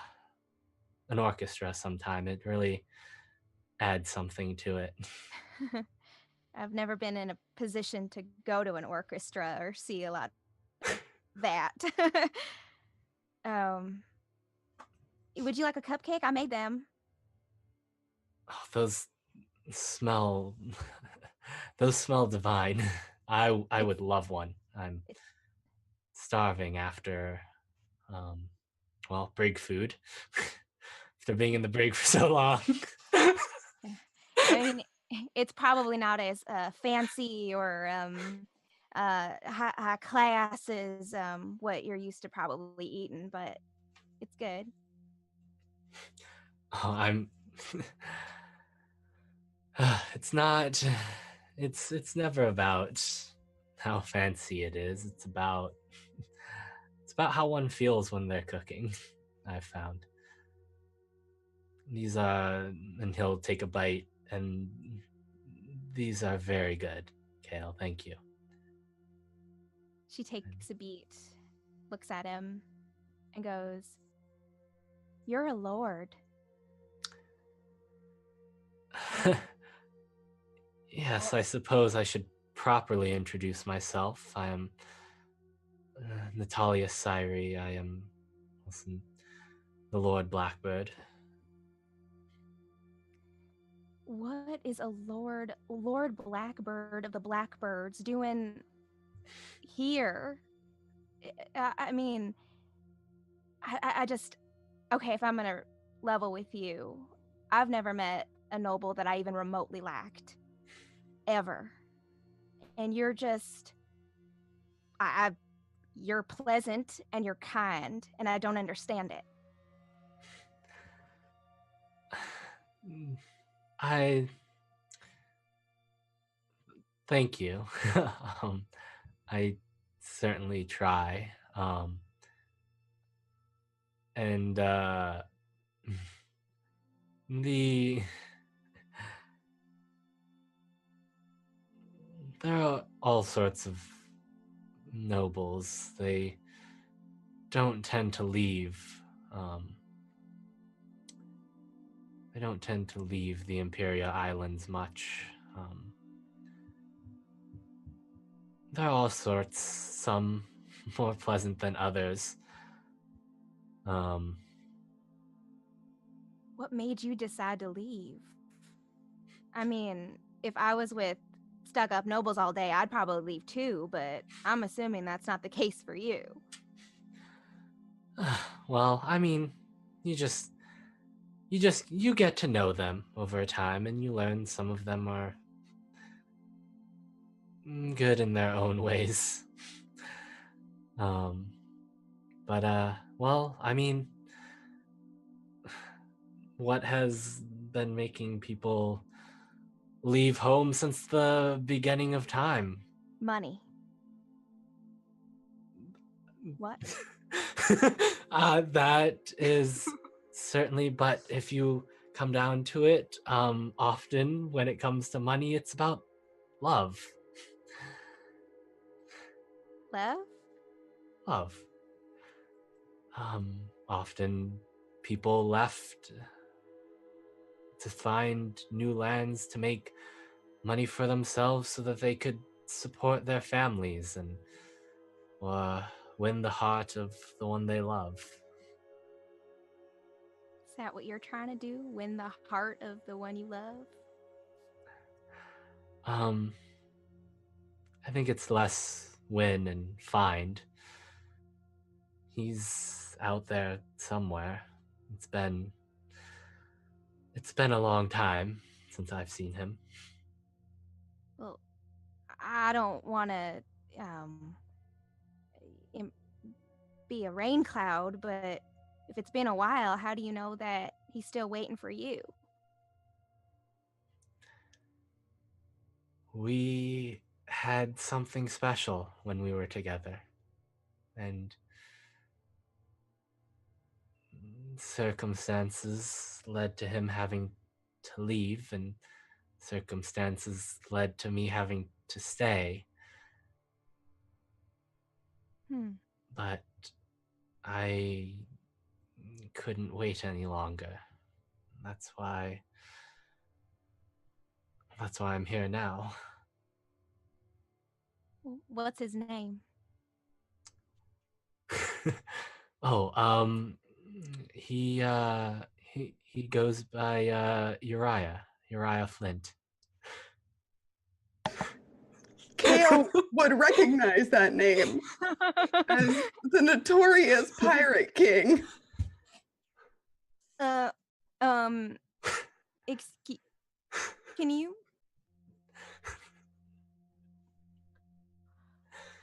orchestra sometime. It really adds something to it. I've never been in a position to go to an orchestra or see a lot of that. Would you like a cupcake? I made them. Oh, those smell divine. I would love one. I'm starving after brig food. After being in the brig for so long. I mean, it's probably not as fancy or high class as what you're used to probably eating, but it's good. Oh, I'm. It's not. It's never about how fancy it is. It's about how one feels when they're cooking. I've found these are, and he'll take a bite, and these are very good, Kale. Thank you. She takes a beat, looks at him, and goes, "You're a lord." Yes, I suppose I should properly introduce myself. I am Natalia Syri. I am the Lord Blackbird. What is a Lord Blackbird of the Blackbirds doing here? I mean, I just, okay, if I'm gonna level with you, I've never met a noble that I even remotely lacked. Ever. And you're just, you're pleasant and you're kind, and I don't understand it. Thank you. I certainly try. And the there are all sorts of nobles. They don't tend to leave. They don't tend to leave the Imperial Islands much. There are all sorts, some more pleasant than others. What made you decide to leave? I mean, if I was with stuck up nobles all day, I'd probably leave too, but I'm assuming that's not the case for you. Well, I mean, you get to know them over time, and you learn some of them are good in their own ways. Well, I mean, what has been making people leave home since the beginning of time? Money. What? That is certainly, but if you come down to it, often when it comes to money, it's about love. Love? Love. Often people left to find new lands to make money for themselves so that they could support their families and win the heart of the one they love. Is that what you're trying to do? Win the heart of the one you love? I think it's less win and find. He's out there somewhere. It's been a long time since I've seen him. Well, I don't want to be a rain cloud, but if it's been a while, how do you know that he's still waiting for you? We had something special when we were together, and circumstances led to him having to leave, and circumstances led to me having to stay. But I couldn't wait any longer. That's why I'm here now. What's his name? Oh, he goes by Uriah Flint. Kale would recognize that name as the notorious pirate king. Excuse, can you?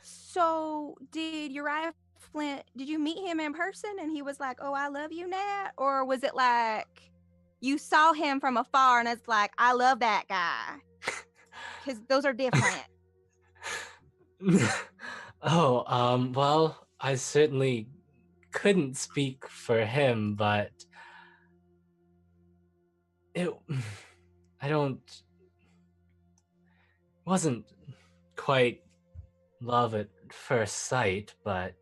So, did Uriah Flint, did you meet him in person and he was like, "Oh, I love you, Nat"? Or was it like you saw him from afar and it's like, "I love that guy"? Because those are different. Well, I certainly couldn't speak for him, but wasn't quite love at first sight, but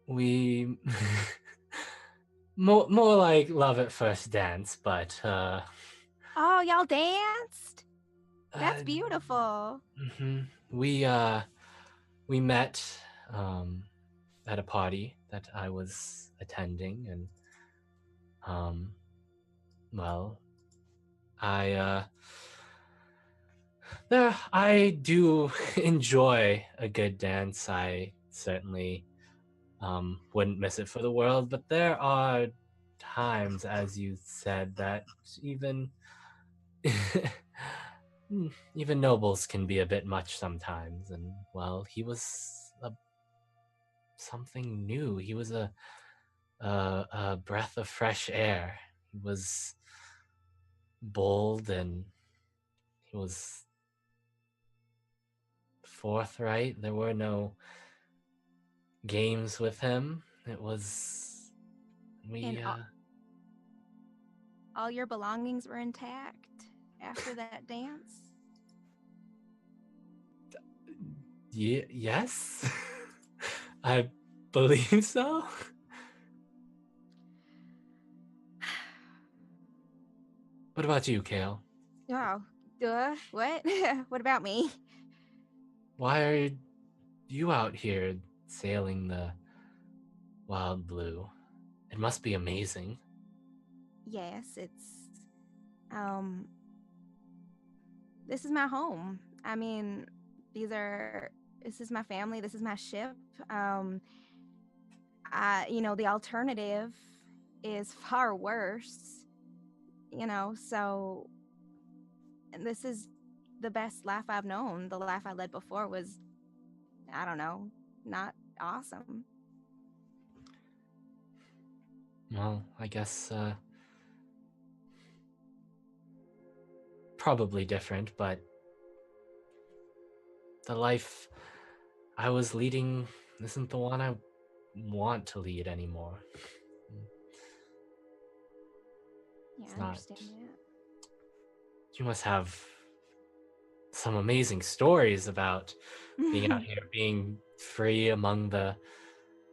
we more like love at first dance, but Oh, y'all danced? That's beautiful. We met at a party that I was attending, and well, I do enjoy a good dance. I certainly wouldn't miss it for the world, but there are times, as you said, that even even nobles can be a bit much sometimes. And well, he was something new. He was a breath of fresh air. He was bold, and he was forthright. There were no games with him. It was And we all your belongings were intact after that dance? yes. I believe so. What about you, Kale? Oh, what? What about me? Why are you out here sailing the wild blue? It must be amazing. Yes, um this is my home. I mean, this is my family, this is my ship. The alternative is far worse, so and this is the best life I've known. The life I led before was, I don't know, not awesome. Well, I guess probably different, but the life I was leading isn't the one I want to lead anymore. Yeah, It's I not. understand that. You must have some amazing stories about being out here, being free among the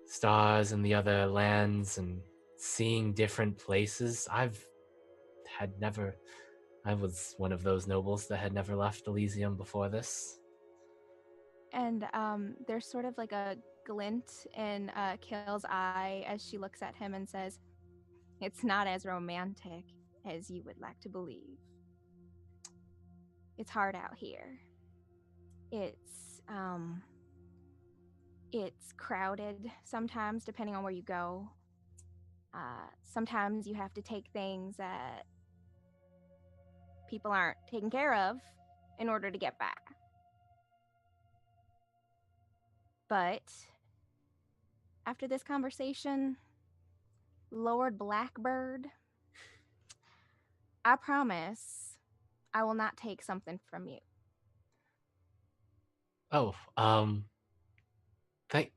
stars and the other lands and seeing different places. I was one of those nobles that had never left Elysium before this. And there's sort of like a glint in Kale's eye as she looks at him and says, "It's not as romantic as you would like to believe. It's hard out here. It's crowded sometimes, depending on where you go. Sometimes you have to take things that people aren't taken care of in order to get by. But after this conversation, Lord Blackbird, I promise I will not take something from you." Oh, thank,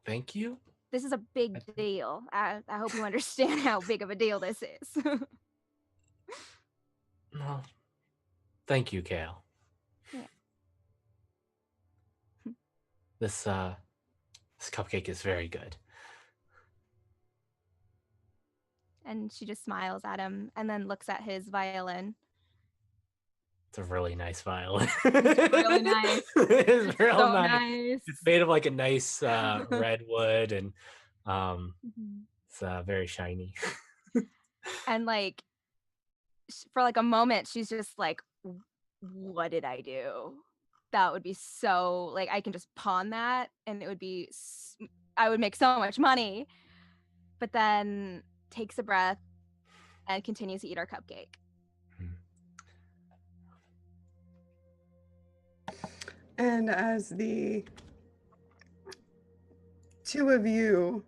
thank you. This is a big deal. I hope you understand how big of a deal this is. Well, thank you, Kale. Yeah. This cupcake is very good. And she just smiles at him and then looks at his violin. It's a really nice violin. It's really nice. It's real So nice. nice. It's made of like a nice red wood, and Mhm. it's very shiny. And like for like a moment, she's just like, "What did I do? That would be so like I can just pawn that, and it would be I would make so much money." But then takes a breath and continues to eat our cupcake. And as the two of you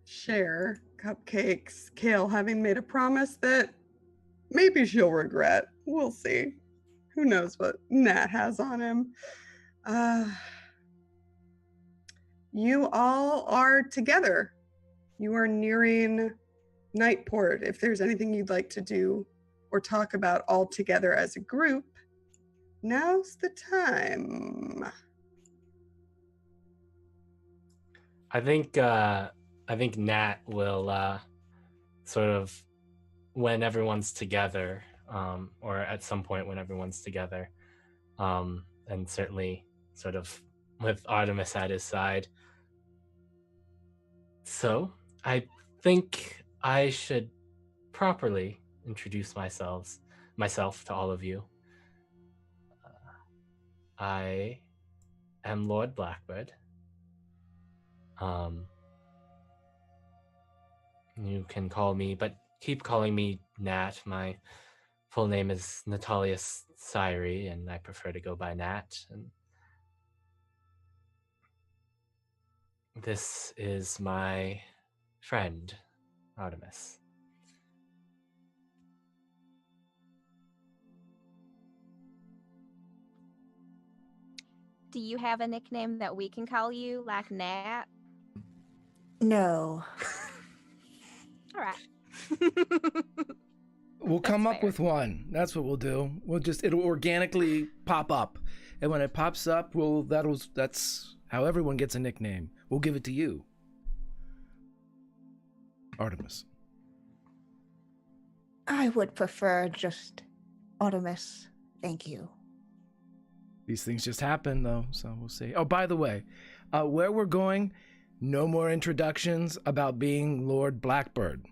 share cupcakes, Kale having made a promise that maybe she'll regret. We'll see. Who knows what Nat has on him. You all are together. You are nearing Nightport. If there's anything you'd like to do or talk about all together as a group, now's the time. I think Nat will sort of, when everyone's together, or at some point when everyone's together, and certainly sort of with Artemis at his side. So I think I should properly introduce myself to all of you. I am Lord Blackbird. You can call me, but keep calling me Nat. My full name is Natalius Syri, and I prefer to go by Nat. And this is my friend, Artemis. Do you have a nickname that we can call you, like Nat? No. All right. We'll come That's up fair. with one. That's what we'll do. It'll organically pop up. And when it pops up, that's how everyone gets a nickname. We'll give it to you. Artemis. I would prefer just Artemis. Thank you. These things just happen, though, so we'll see. Oh, by the way, where we're going, no more introductions about being Lord Blackbird.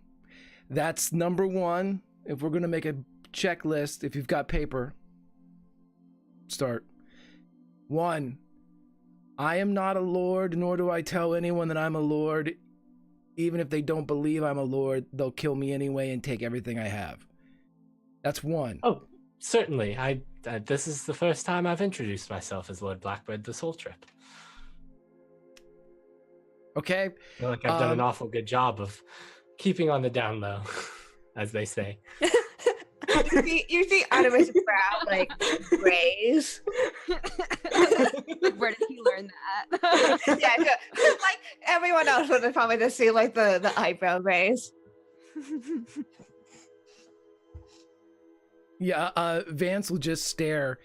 That's number one. If we're going to make a checklist, if you've got paper, start. 1, I am not a lord, nor do I tell anyone that I'm a lord. Even if they don't believe I'm a lord, they'll kill me anyway and take everything I have. That's 1. Oh, certainly. This is the first time I've introduced myself as Lord Blackbird this whole trip. Okay? I feel like I've done an awful good job of keeping on the down low, as they say. You see Artemis' brow like raise. Where did he learn that? Yeah, just like everyone else would probably just see like the eyebrow raise. Yeah, Vance will just stare.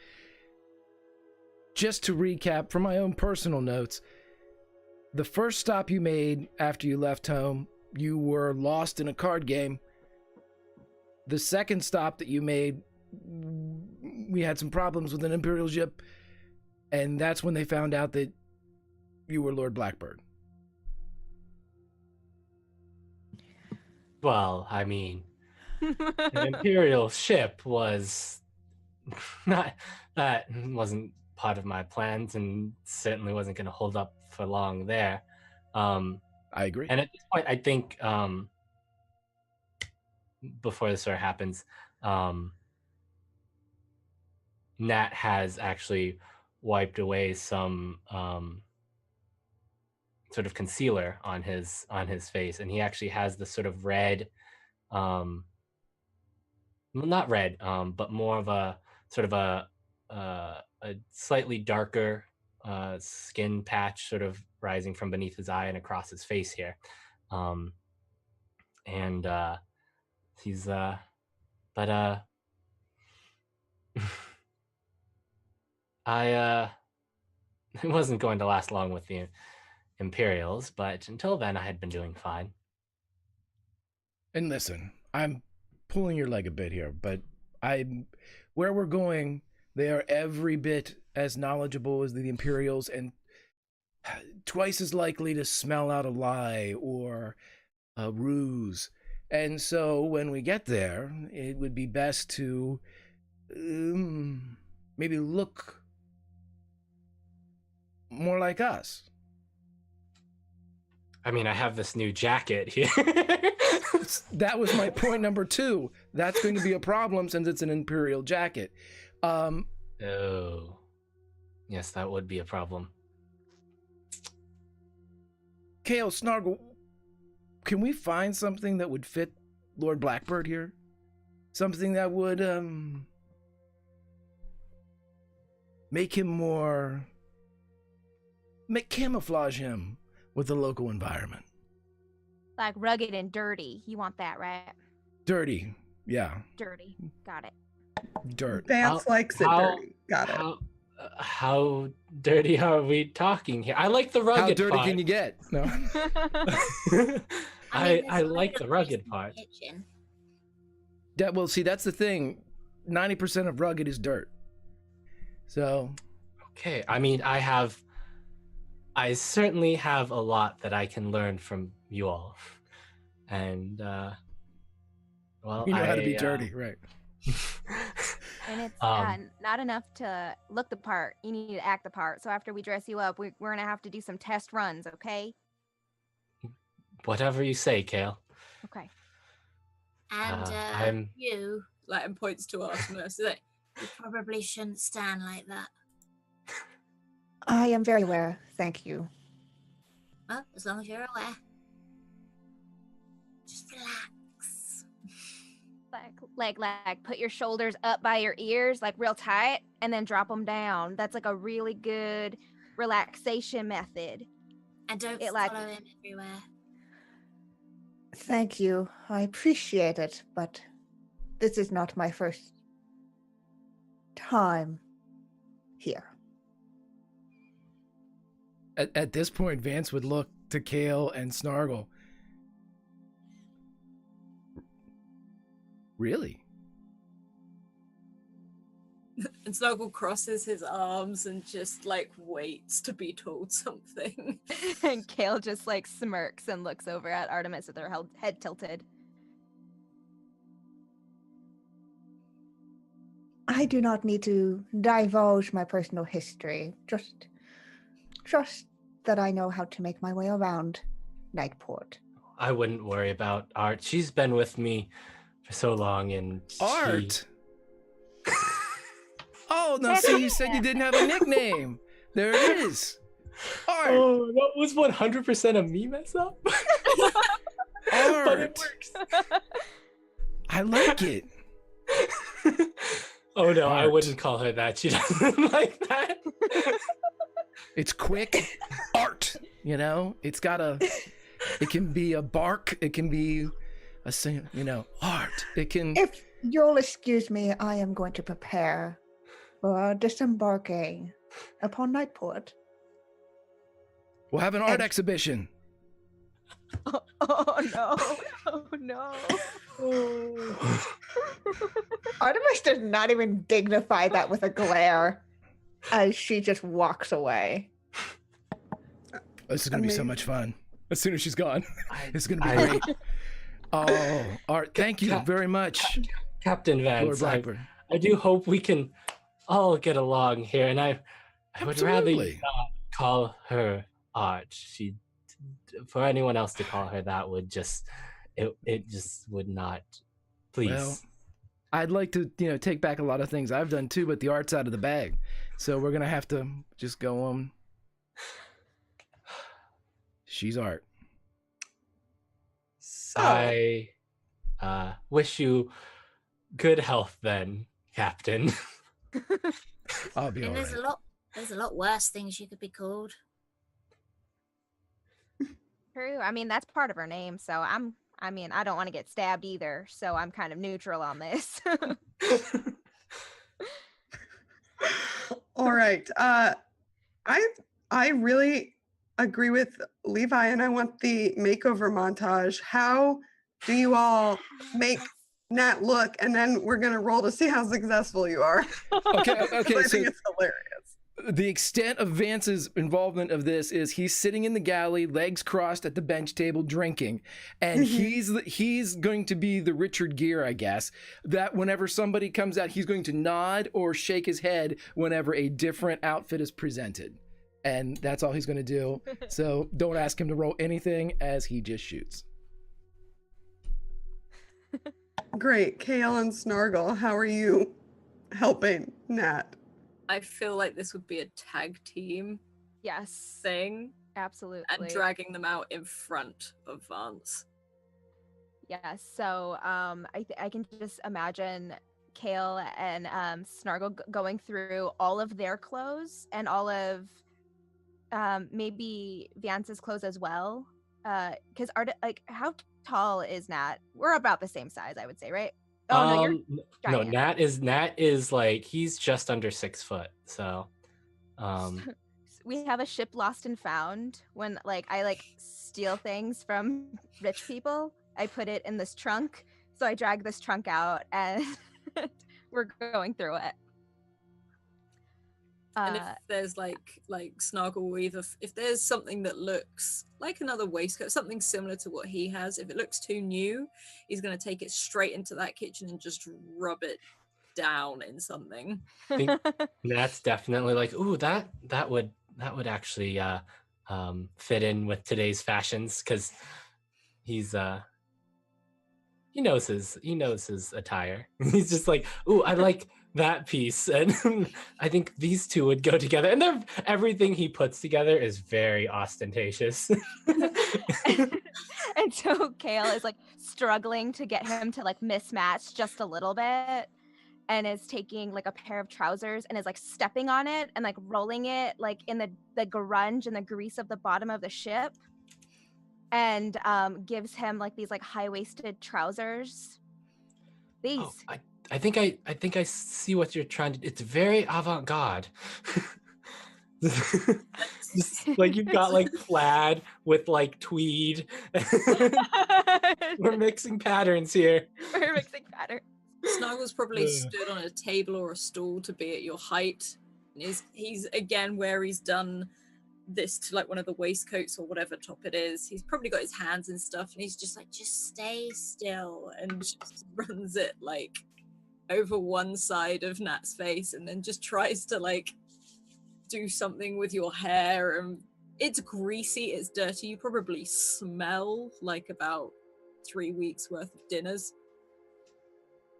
Just to recap from my own personal notes, the first stop you made after you left home, you were lost in a card game. The second stop that you made, we had some problems with an Imperial ship, and that's when they found out that you were Lord Blackbird. Well, I mean, the Imperial ship was not, that wasn't part of my plans and certainly wasn't going to hold up for long there. I agree. And at this point, I think before this sort of happens, Nat has actually wiped away some sort of concealer on his face, and he actually has this sort of red, well, not red, but more of a sort of a slightly darker skin patch sort of rising from beneath his eye and across his face here. And he's but I it wasn't going to last long with the Imperials, but until then I had been doing fine. And listen, I'm pulling your leg a bit here, but where we're going, they are every bit as knowledgeable as the Imperials and twice as likely to smell out a lie or a ruse. And so when we get there, it would be best to maybe look more like us. I mean, I have this new jacket here. That was my point number 2. That's going to be a problem since it's an Imperial jacket. Oh, yes, that would be a problem. Kale, Snargle, can we find something that would fit Lord Blackbird here? Something that would camouflage him with the local environment. Like rugged and dirty. You want that, right? Dirty, yeah. Dirty. Got it. Dirt. Vance likes it dirty. Got it. How dirty are we talking here? I like the rugged How dirty part. can you get? No. I like the rugged part. Well, see, that's the thing. 90% of rugged is dirt. So. Okay, I mean, I certainly have a lot that I can learn from you all. And, well, you know how to be dirty, right? And it's not enough to look the part. You need to act the part. So after we dress you up, we're going to have to do some test runs, okay? Whatever you say, Kale. Okay. And you, Like, and points to Artemis. Like, you probably shouldn't stand like that. I am very aware. Thank you. Well, as long as you're aware. Just relax. like put your shoulders up by your ears, like real tight, and then drop them down. That's like a really good relaxation method. And don't It, like- follow him everywhere. Thank you. I appreciate it, but this is not my first time here. At this point, Vance would look to Kale and Snargle. Really? And Snuggle crosses his arms and just like waits to be told something. And Kale just like smirks and looks over at Artemis with her head tilted. I do not need to divulge my personal history. Just that I know how to make my way around Nightport. I wouldn't worry about Art. She's been with me for so long, and Art. Oh no! See, you said you didn't have a nickname. There it is. Art. Oh, that was 100% a me mess up. Art. But it works. I like it. Oh no, I Art. wouldn't call her that. She doesn't like that. It's quick. Art. You know, it's got a. It can be a bark. It can be a sing. You know, art. It can. If you'll excuse me, I am going to prepare for disembarking upon Nightport. We'll have an art exhibition. Oh no! Oh no! Artemis does not even dignify that with a glare as she just walks away. This is gonna be so much fun. As soon as she's gone, it's gonna be I- great. Oh, Art, thank you very much, Captain Lord Vance. Blackbird. I do hope we can all get along here, and I would rather you Absolutely. not call her Art. She, for anyone else to call her that would just, it just would not. Please. Well, I'd like to, take back a lot of things I've done too, but the art's out of the bag, so we're gonna have to just go on. She's Art. So, I wish you good health then, Captain. I'll be all And right. there's a lot worse things you could be called. True. I mean, that's part of her name, so I don't want to get stabbed either, so I'm kind of neutral on this. all right. I really agree with Levi, and I want the makeover montage. How do you all make Nat look? And then we're gonna roll to see how successful you are. Okay, I so think it's hilarious. the extent of Vance's involvement of this is he's sitting in the galley, legs crossed at the bench table, drinking, and he's going to be the Richard Gere, I guess. That whenever somebody comes out, he's going to nod or shake his head whenever a different outfit is presented, and that's all he's going to do. So don't ask him to roll anything, as he just shoots. Great. Kale and Snargle, how are you helping Nat? I feel like this would be a tag team Yes, thing absolutely. and dragging them out in front of Vance. Yes. So I can just imagine Kale and Snargle going through all of their clothes and all of maybe Vance's clothes as well. Because how tall is Nat? We're about the same size, I would say, right? Oh no, you're no, giant. Nat is like he's just under 6 foot. So, We have a ship lost and found. When I steal things from rich people, I put it in this trunk. So I drag this trunk out and we're going through it. And if there's like Snargle, either if there's something that looks like another waistcoat, something similar to what he has, if it looks too new, he's going to take it straight into that kitchen and just rub it down in something. Nat's definitely like, ooh, that would actually fit in with today's fashions, because he's he knows his attire. He's just like, ooh, I like that piece, and I think these two would go together. And everything he puts together is very ostentatious. And so Kale is like struggling to get him to like mismatch just a little bit, and is taking like a pair of trousers and is like stepping on it and like rolling it like in the grunge and the grease of the bottom of the ship, and gives him like these like high-waisted trousers. These. Oh, I think I see what you're trying to. It's very avant-garde. Just, like you've got like plaid with like tweed. We're mixing patterns here. We're mixing patterns. Snuggles probably stood on a table or a stool to be at your height. And he's again where he's done this to like one of the waistcoats or whatever top it is. He's probably got his hands and stuff, and he's just like, just stay still, and just runs it like over one side of Nat's face, and then just tries to like do something with your hair. And it's greasy, it's dirty. You probably smell like about 3 weeks worth of dinners.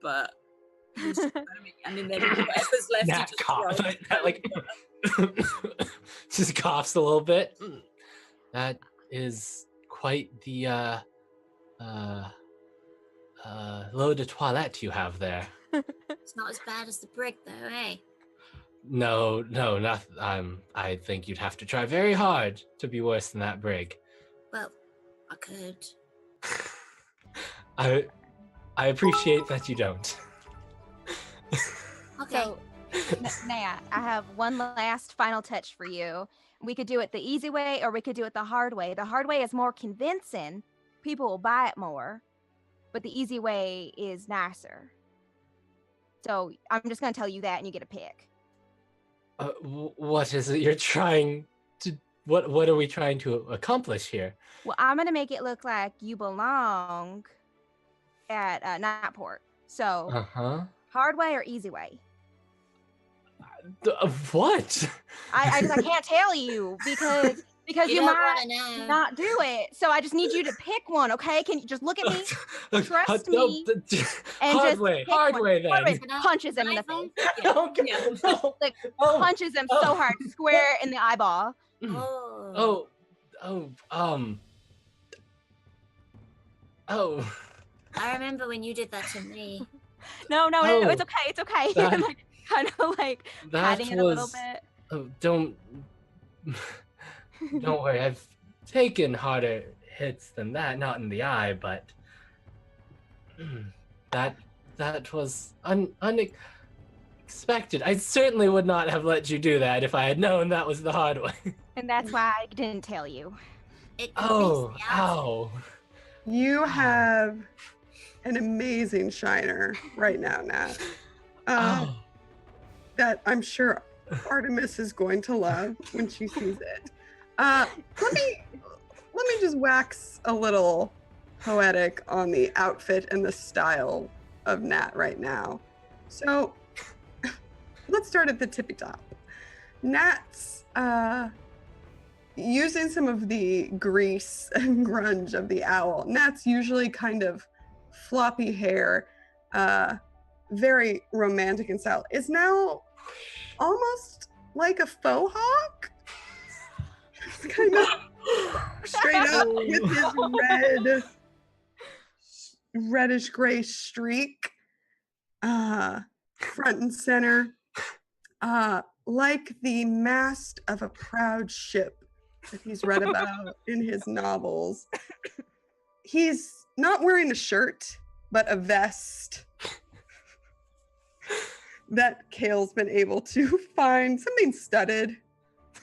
But he's just and then whatever's left, Nat coughs, like just coughs a little bit. That is quite the l'eau de toilette you have there. It's not as bad as the brick, though, eh? No, not. I think you'd have to try very hard to be worse than that brig. Well, I could. I appreciate that you don't. Okay. So, Naya, I have one last final touch for you. We could do it the easy way, or we could do it the hard way. The hard way is more convincing. People will buy it more. But the easy way is nicer. So I'm just going to tell you that, and you get a pick. What is it you're trying to... What are we trying to accomplish here? Well, I'm going to make it look like you belong at Nightport. So, hard way or easy way? What? I can't tell you because you might not do it. So I just need you to pick one, okay? Can you just look at me, trust me, and hard just way then. Hard way. Punches him in the face. Yeah. Okay. Yeah. Like punches him so hard, square in the eyeball. Oh. I remember when you did that to me. No, it's okay. It's okay. That, like, kind of like patting it a little bit. Oh, don't worry. I've taken harder hits than that, not in the eye, but that was unexpected. I certainly would not have let you do that if I had known that was the hard way. And that's why I didn't tell you. Ow. You have an amazing shiner right now, Nat. That I'm sure Artemis is going to love when she sees it. Let me just wax a little poetic on the outfit and the style of Nat right now. So let's start at the tippy top. Nat's using some of the grease and grunge of the owl. Nat's usually kind of floppy hair, very romantic in style, is now almost like a faux hawk. It's kind of straight up with his reddish gray streak, front and center, like the mast of a proud ship that he's read about in his novels. He's not wearing a shirt, but a vest that Kale's been able to find, something studded.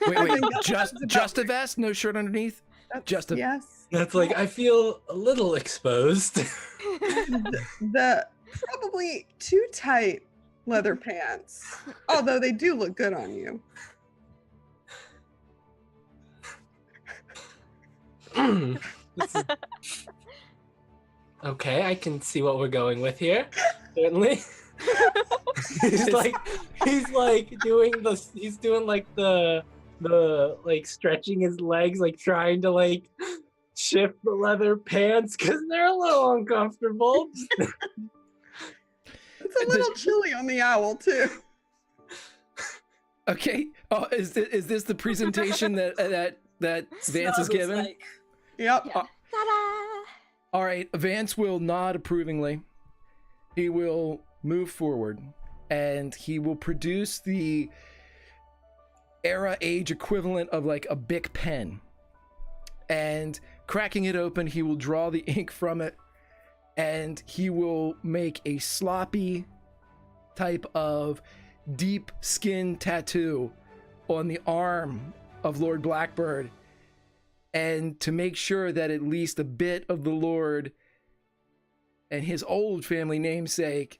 Wait, just a vest, no shirt underneath? Just a... Yes. That's like, I feel a little exposed. the probably too tight leather pants, although they do look good on you. Okay, I can see what we're going with here. Certainly. he's like doing the like stretching his legs, like trying to like shift the leather pants because they're a little uncomfortable. It's a little chilly on the owl too. Okay. Oh, is this the presentation that Vance has Snuggles given? like, Yep. Yeah. Ta-da! All right. Vance will nod approvingly. He will move forward, and he will produce the era age equivalent of like a Bic pen. And cracking it open, he will draw the ink from it, and he will make a sloppy type of deep skin tattoo on the arm of Lord Blackbird. And to make sure that at least a bit of the Lord and his old family namesake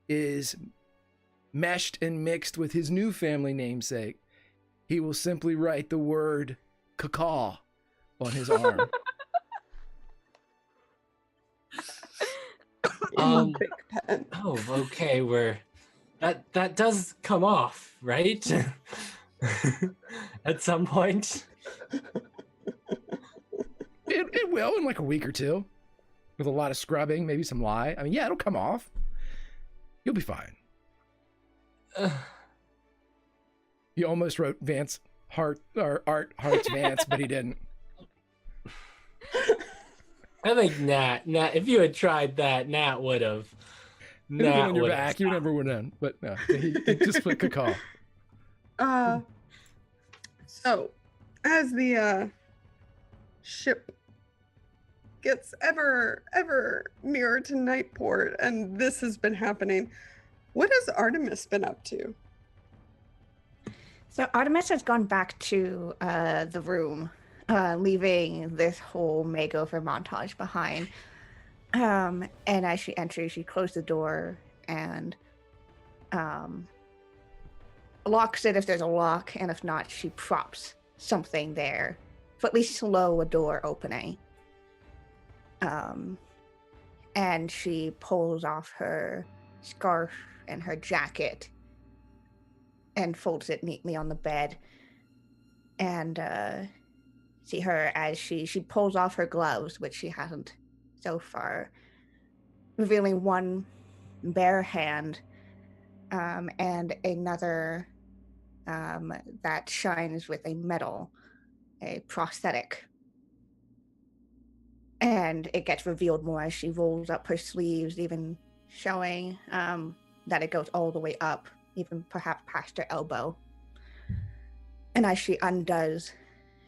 is meshed and mixed with his new family namesake, he will simply write the word cacaw on his arm. Big pen. Oh, okay. That does come off, right? At some point. It will in like a week or two, with a lot of scrubbing, maybe some lye. I mean, yeah, it'll come off. You'll be fine. He almost wrote Vance Heart or Art Hearts Vance, but he didn't. I think Nat, if you had tried that, Nat would have. It would have been on your back. You never would have. But no, he just put cacaw. So, as the ship gets ever nearer to Nightport, and this has been happening, what has Artemis been up to? So Artemis has gone back to the room, leaving this whole makeover montage behind. And as she enters, she closed the door and locks it if there's a lock, and if not, she props something there to at least slow a door opening. And she pulls off her scarf and her jacket and folds it neatly on the bed. And see her as she pulls off her gloves, which she hasn't so far, revealing one bare hand and another that shines with a metal, a prosthetic. And it gets revealed more as she rolls up her sleeves, even showing that it goes all the way up, even perhaps past her elbow. And as she undoes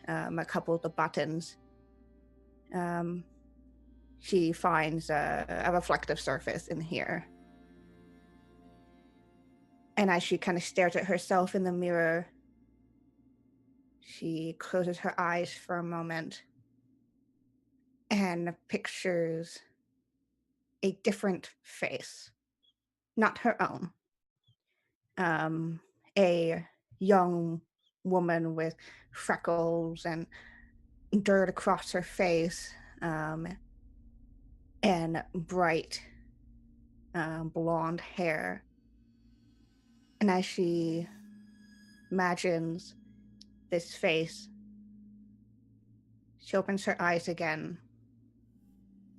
a couple of the buttons, she finds a reflective surface in here. And as she kind of stares at herself in the mirror, she closes her eyes for a moment and pictures a different face, not her own. A young woman with freckles and dirt across her face, and bright blonde hair. And as she imagines this face, she opens her eyes again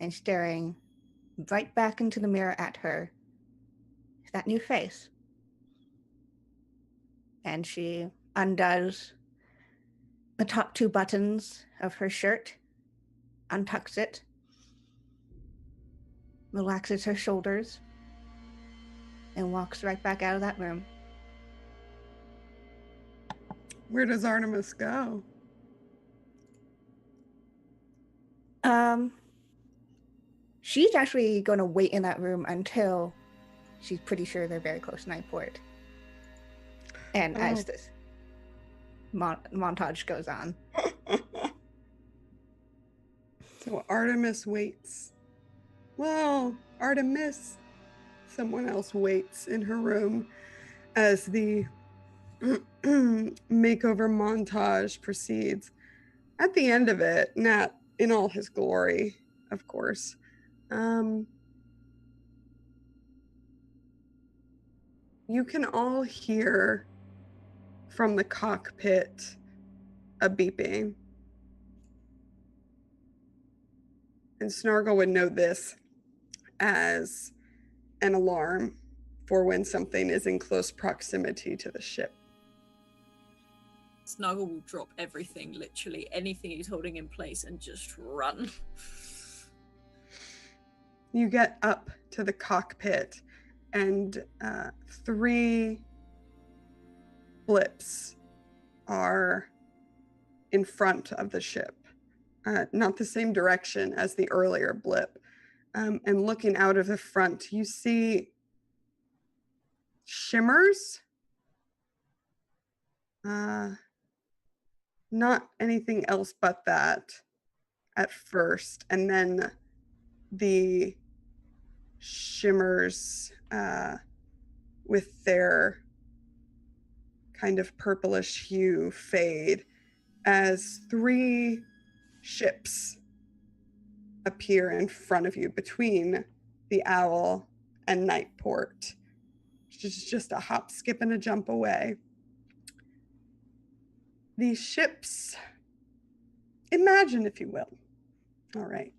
and staring right back into the mirror at her is that new face. And she undoes the top two buttons of her shirt, untucks it, relaxes her shoulders, and walks right back out of that room. Where does Artemis go? She's actually going to wait in that room until she's pretty sure they're very close to Nightport. And as this montage goes on. So Artemis waits. Well, Artemis, someone else waits in her room as the makeover montage proceeds. At the end of it, Nat in all his glory, of course, you can all hear from the cockpit a beeping. And Snargle would know this as an alarm for when something is in close proximity to the ship. Snuggle will drop everything, literally anything he's holding in place, and just run. You get up to the cockpit, and 3 blips are in front of the ship. Not the same direction as the earlier blip. And looking out of the front, you see shimmers. Not anything else but that at first. And then the shimmers with their kind of purplish hue fade as 3 ships appear in front of you between the Owl and Nightport, which is just a hop, skip, and a jump away. These ships, imagine if you will. All right.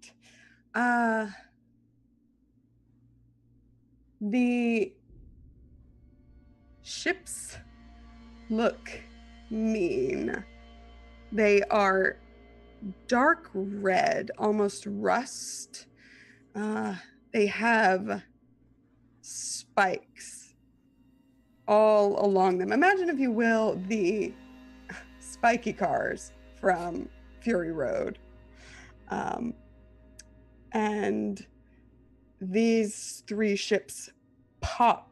The ships look mean. They are dark red, almost rust. They have spikes all along them. Imagine, if you will, the spiky cars from Fury Road. And these 3 ships pop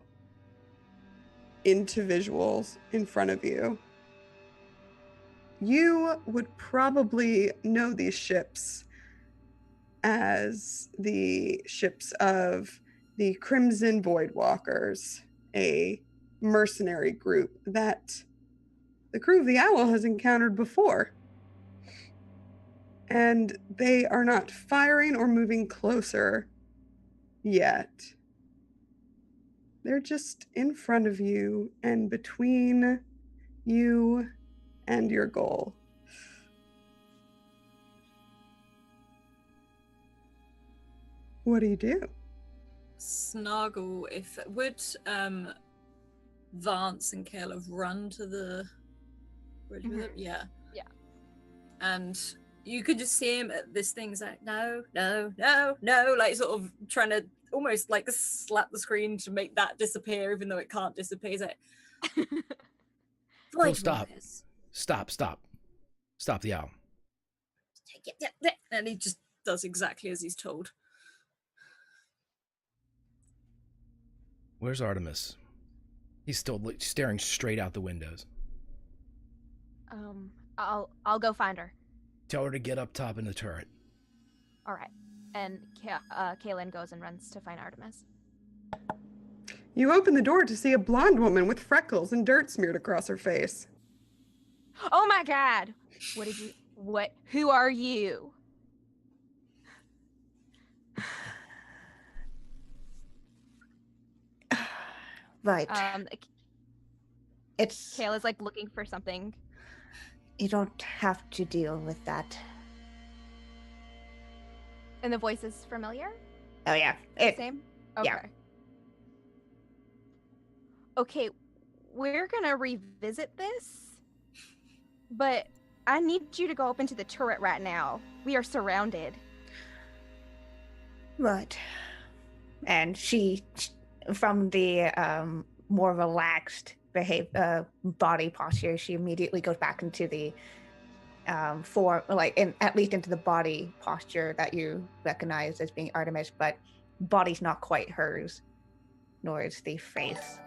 into visuals in front of you. You would probably know these ships as the ships of the Crimson Voidwalkers, a mercenary group that the crew of the Owl has encountered before. And they are not firing or moving closer yet. They're just in front of you and between you and your goal. What do you do? Snargle, if would Vance and Caleb run to the bridge with it? Yeah. Yeah. And you could just see him at this thing's like, no, like sort of trying to almost like slap the screen to make that disappear, even though it can't disappear. He's like, Oh, stop the owl. And he just does exactly as he's told. Where's Artemis? He's still staring straight out the windows. I'll go find her. Tell her to get up top in the turret. All right. And Kaylin goes and runs to find Artemis. You open the door to see a blonde woman with freckles and dirt smeared across her face. Oh my God! Who are you? Right. It's Kayla's like looking for something. You don't have to deal with that. And the voice is familiar? Oh yeah. Same? Okay. Yeah. Okay, we're gonna revisit this, but I need you to go up into the turret right now. We are surrounded. Right. And she, from the more relaxed body posture, she immediately goes back into the at least into the body posture that you recognize as being Artemis, but body's not quite hers, nor is the face.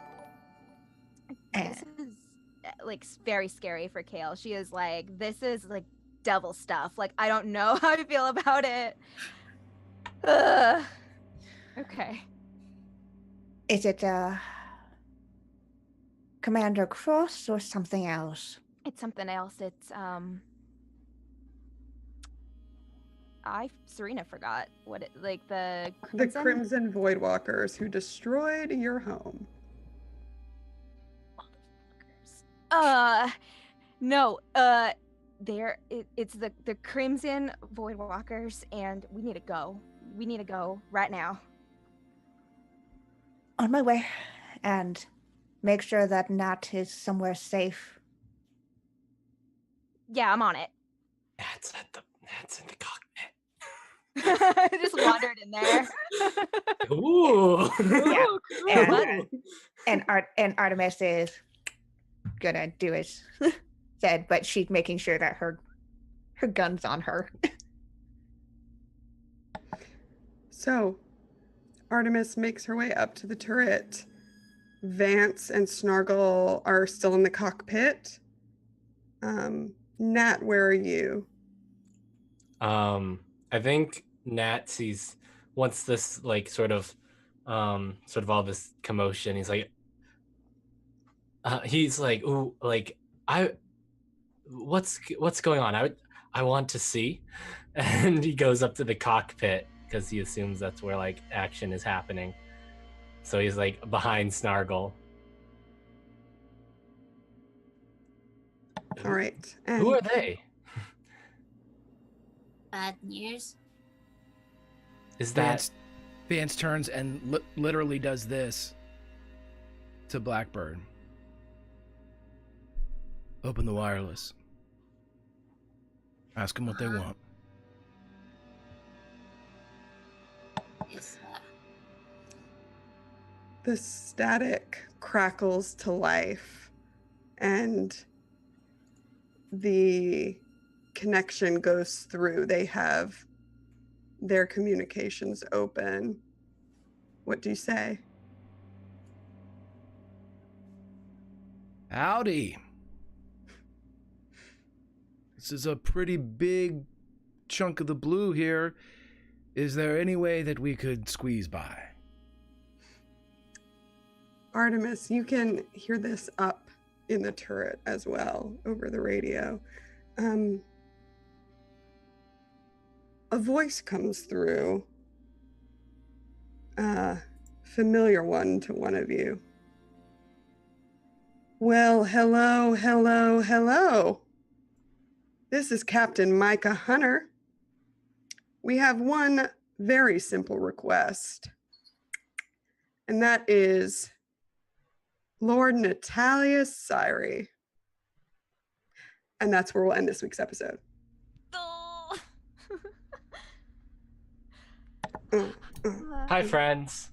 This is like very scary for Kale. She is like, this is like devil stuff. Like, I don't know how I feel about it. Okay. Is it Commander Cross or something else? It's something else. It's Serena forgot what it like the Crimson? The Crimson Voidwalkers who destroyed your home. No, it's the Crimson Voidwalkers, and we need to go. We need to go right now. on my way, and make sure that Nat is somewhere safe. Yeah, I'm on it. That's in the cockpit. Just wandered in there. Ooh. Yeah. Ooh. And Artemis is gonna do as said, but she's making sure that her gun's on her. So, Artemis makes her way up to the turret. Vance and Snargle are still in the cockpit. Nat, where are you? I think Nat sees once this like sort of all this commotion. He's like, ooh, like what's going on? I want to see, and he goes up to the cockpit because he assumes that's where like action is happening. So he's like behind Snargle. All right. Who are they? Bad news. Is that Vance turns and literally does this to Blackbird. Open the wireless. Ask them what they want. Yes, sir. The static crackles to life, and the connection goes through. They have their communications open. What do you say? Howdy. This is a pretty big chunk of the blue here. Is there any way that we could squeeze by? Artemis, you can hear this up in the turret as well over the radio. A voice comes through, a familiar one to one of you. Well, hello, hello, hello. This is Captain Micah Hunter. We have one very simple request, and that is Lord Natalius Syri. And that's where we'll end this week's episode. Hi, friends.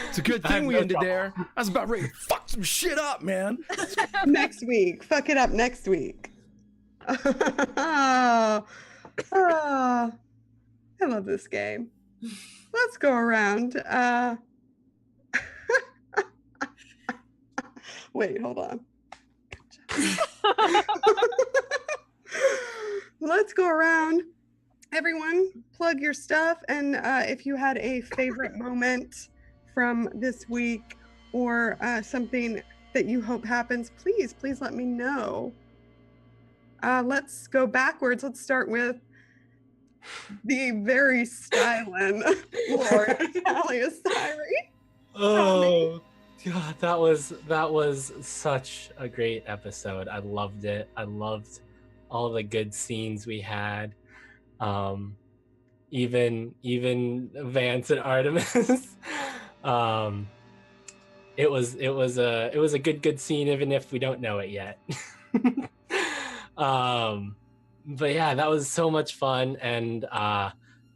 It's a good thing we ended there. I was about ready to fuck some shit up, man. Next week. Fuck it up next week. Oh, I love this game. Let's go around. Wait, hold on. Let's go around. Everyone, plug your stuff. And if you had a favorite moment from this week or something that you hope happens, please let me know. Let's go backwards. Let's start with the very styling Lord Natalius Syri. Oh God, that was such a great episode. I loved it. I loved all the good scenes we had. Even Vance and Artemis. It was a good scene, even if we don't know it yet. But yeah, that was so much fun, and I'm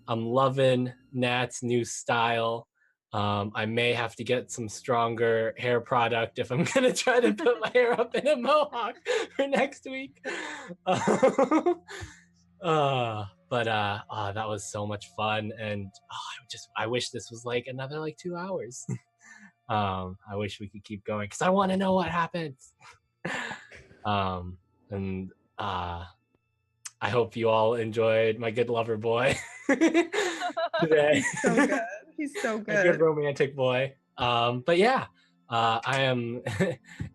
loving Nat's new style. I may have to get some stronger hair product if I'm gonna try to put my hair up in a mohawk for next week. But that was so much fun, and I wish this was like another like 2 hours. I wish we could keep going because I want to know what happens. And I hope you all enjoyed my good lover boy today. So good. He's so A good. good romantic boy. But yeah, I am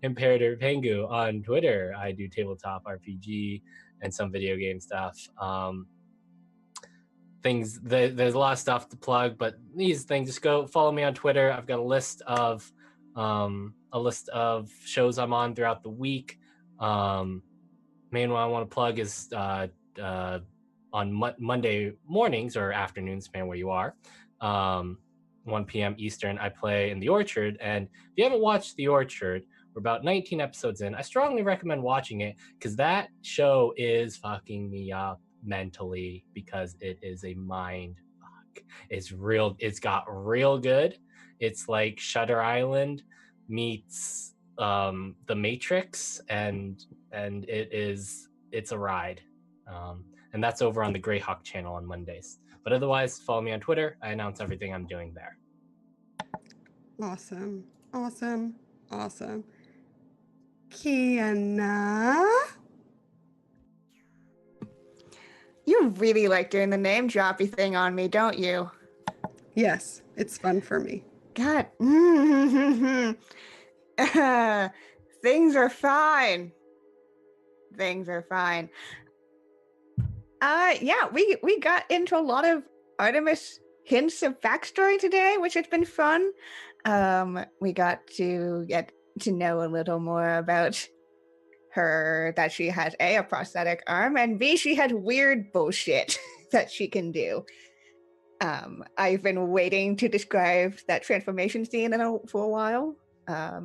Imperator Pengu on Twitter. I do tabletop RPG and some video game stuff. There's a lot of stuff to plug, but these things, just go follow me on Twitter. I've got a list of shows I'm on throughout the week. Main one I want to plug is on Monday mornings or afternoons, depending where you are. 1 p.m. Eastern, I play in The Orchard. And if you haven't watched The Orchard, we're about 19 episodes in. I strongly recommend watching it because that show is fucking me up mentally because it is a mind fuck. It's real. It's got real good. It's like Shutter Island meets The Matrix, and it's a ride. And that's over on the Greyhawk channel on Mondays. But otherwise, follow me on Twitter. I announce everything I'm doing there. Awesome. Awesome. Awesome. Kiana? You really like doing the name droppy thing on me, don't you? Yes, it's fun for me. God. Things are fine. Things are fine. Yeah, we got into a lot of Artemis hints of backstory today, which has been fun. We got to get to know a little more about her, that she has a prosthetic arm, and B, she has weird bullshit that she can do. I've been waiting to describe that transformation scene for a while.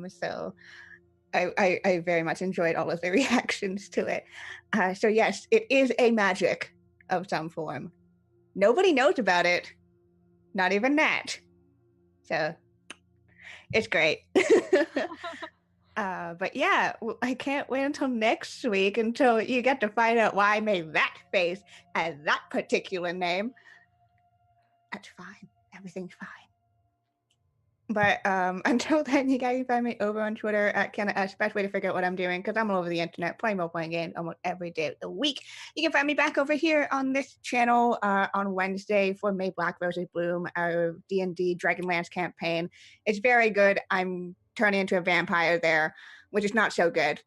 So I very much enjoyed all of the reactions to it. So yes, it is a magic of some form. Nobody knows about it. Not even Nat. So it's great. But yeah, I can't wait until next week until you get to find out why I made that face and that particular name. That's fine. Everything's fine. But until then, you guys can find me over on Twitter at KennaS. Best way to figure out what I'm doing, because I'm all over the internet playing role-playing games almost every day of the week. You can find me back over here on this channel on Wednesday for May Black Roses Bloom, our D&D Dragonlance campaign. It's very good. I'm turning into a vampire there, which is not so good,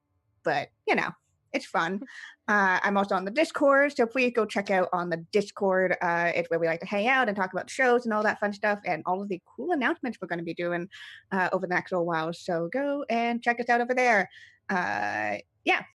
but you know, it's fun. I'm also on the Discord, so please go check out on the Discord. It's where we like to hang out and talk about shows and all that fun stuff and all of the cool announcements we're going to be doing over the next little while. So go and check us out over there. Yeah,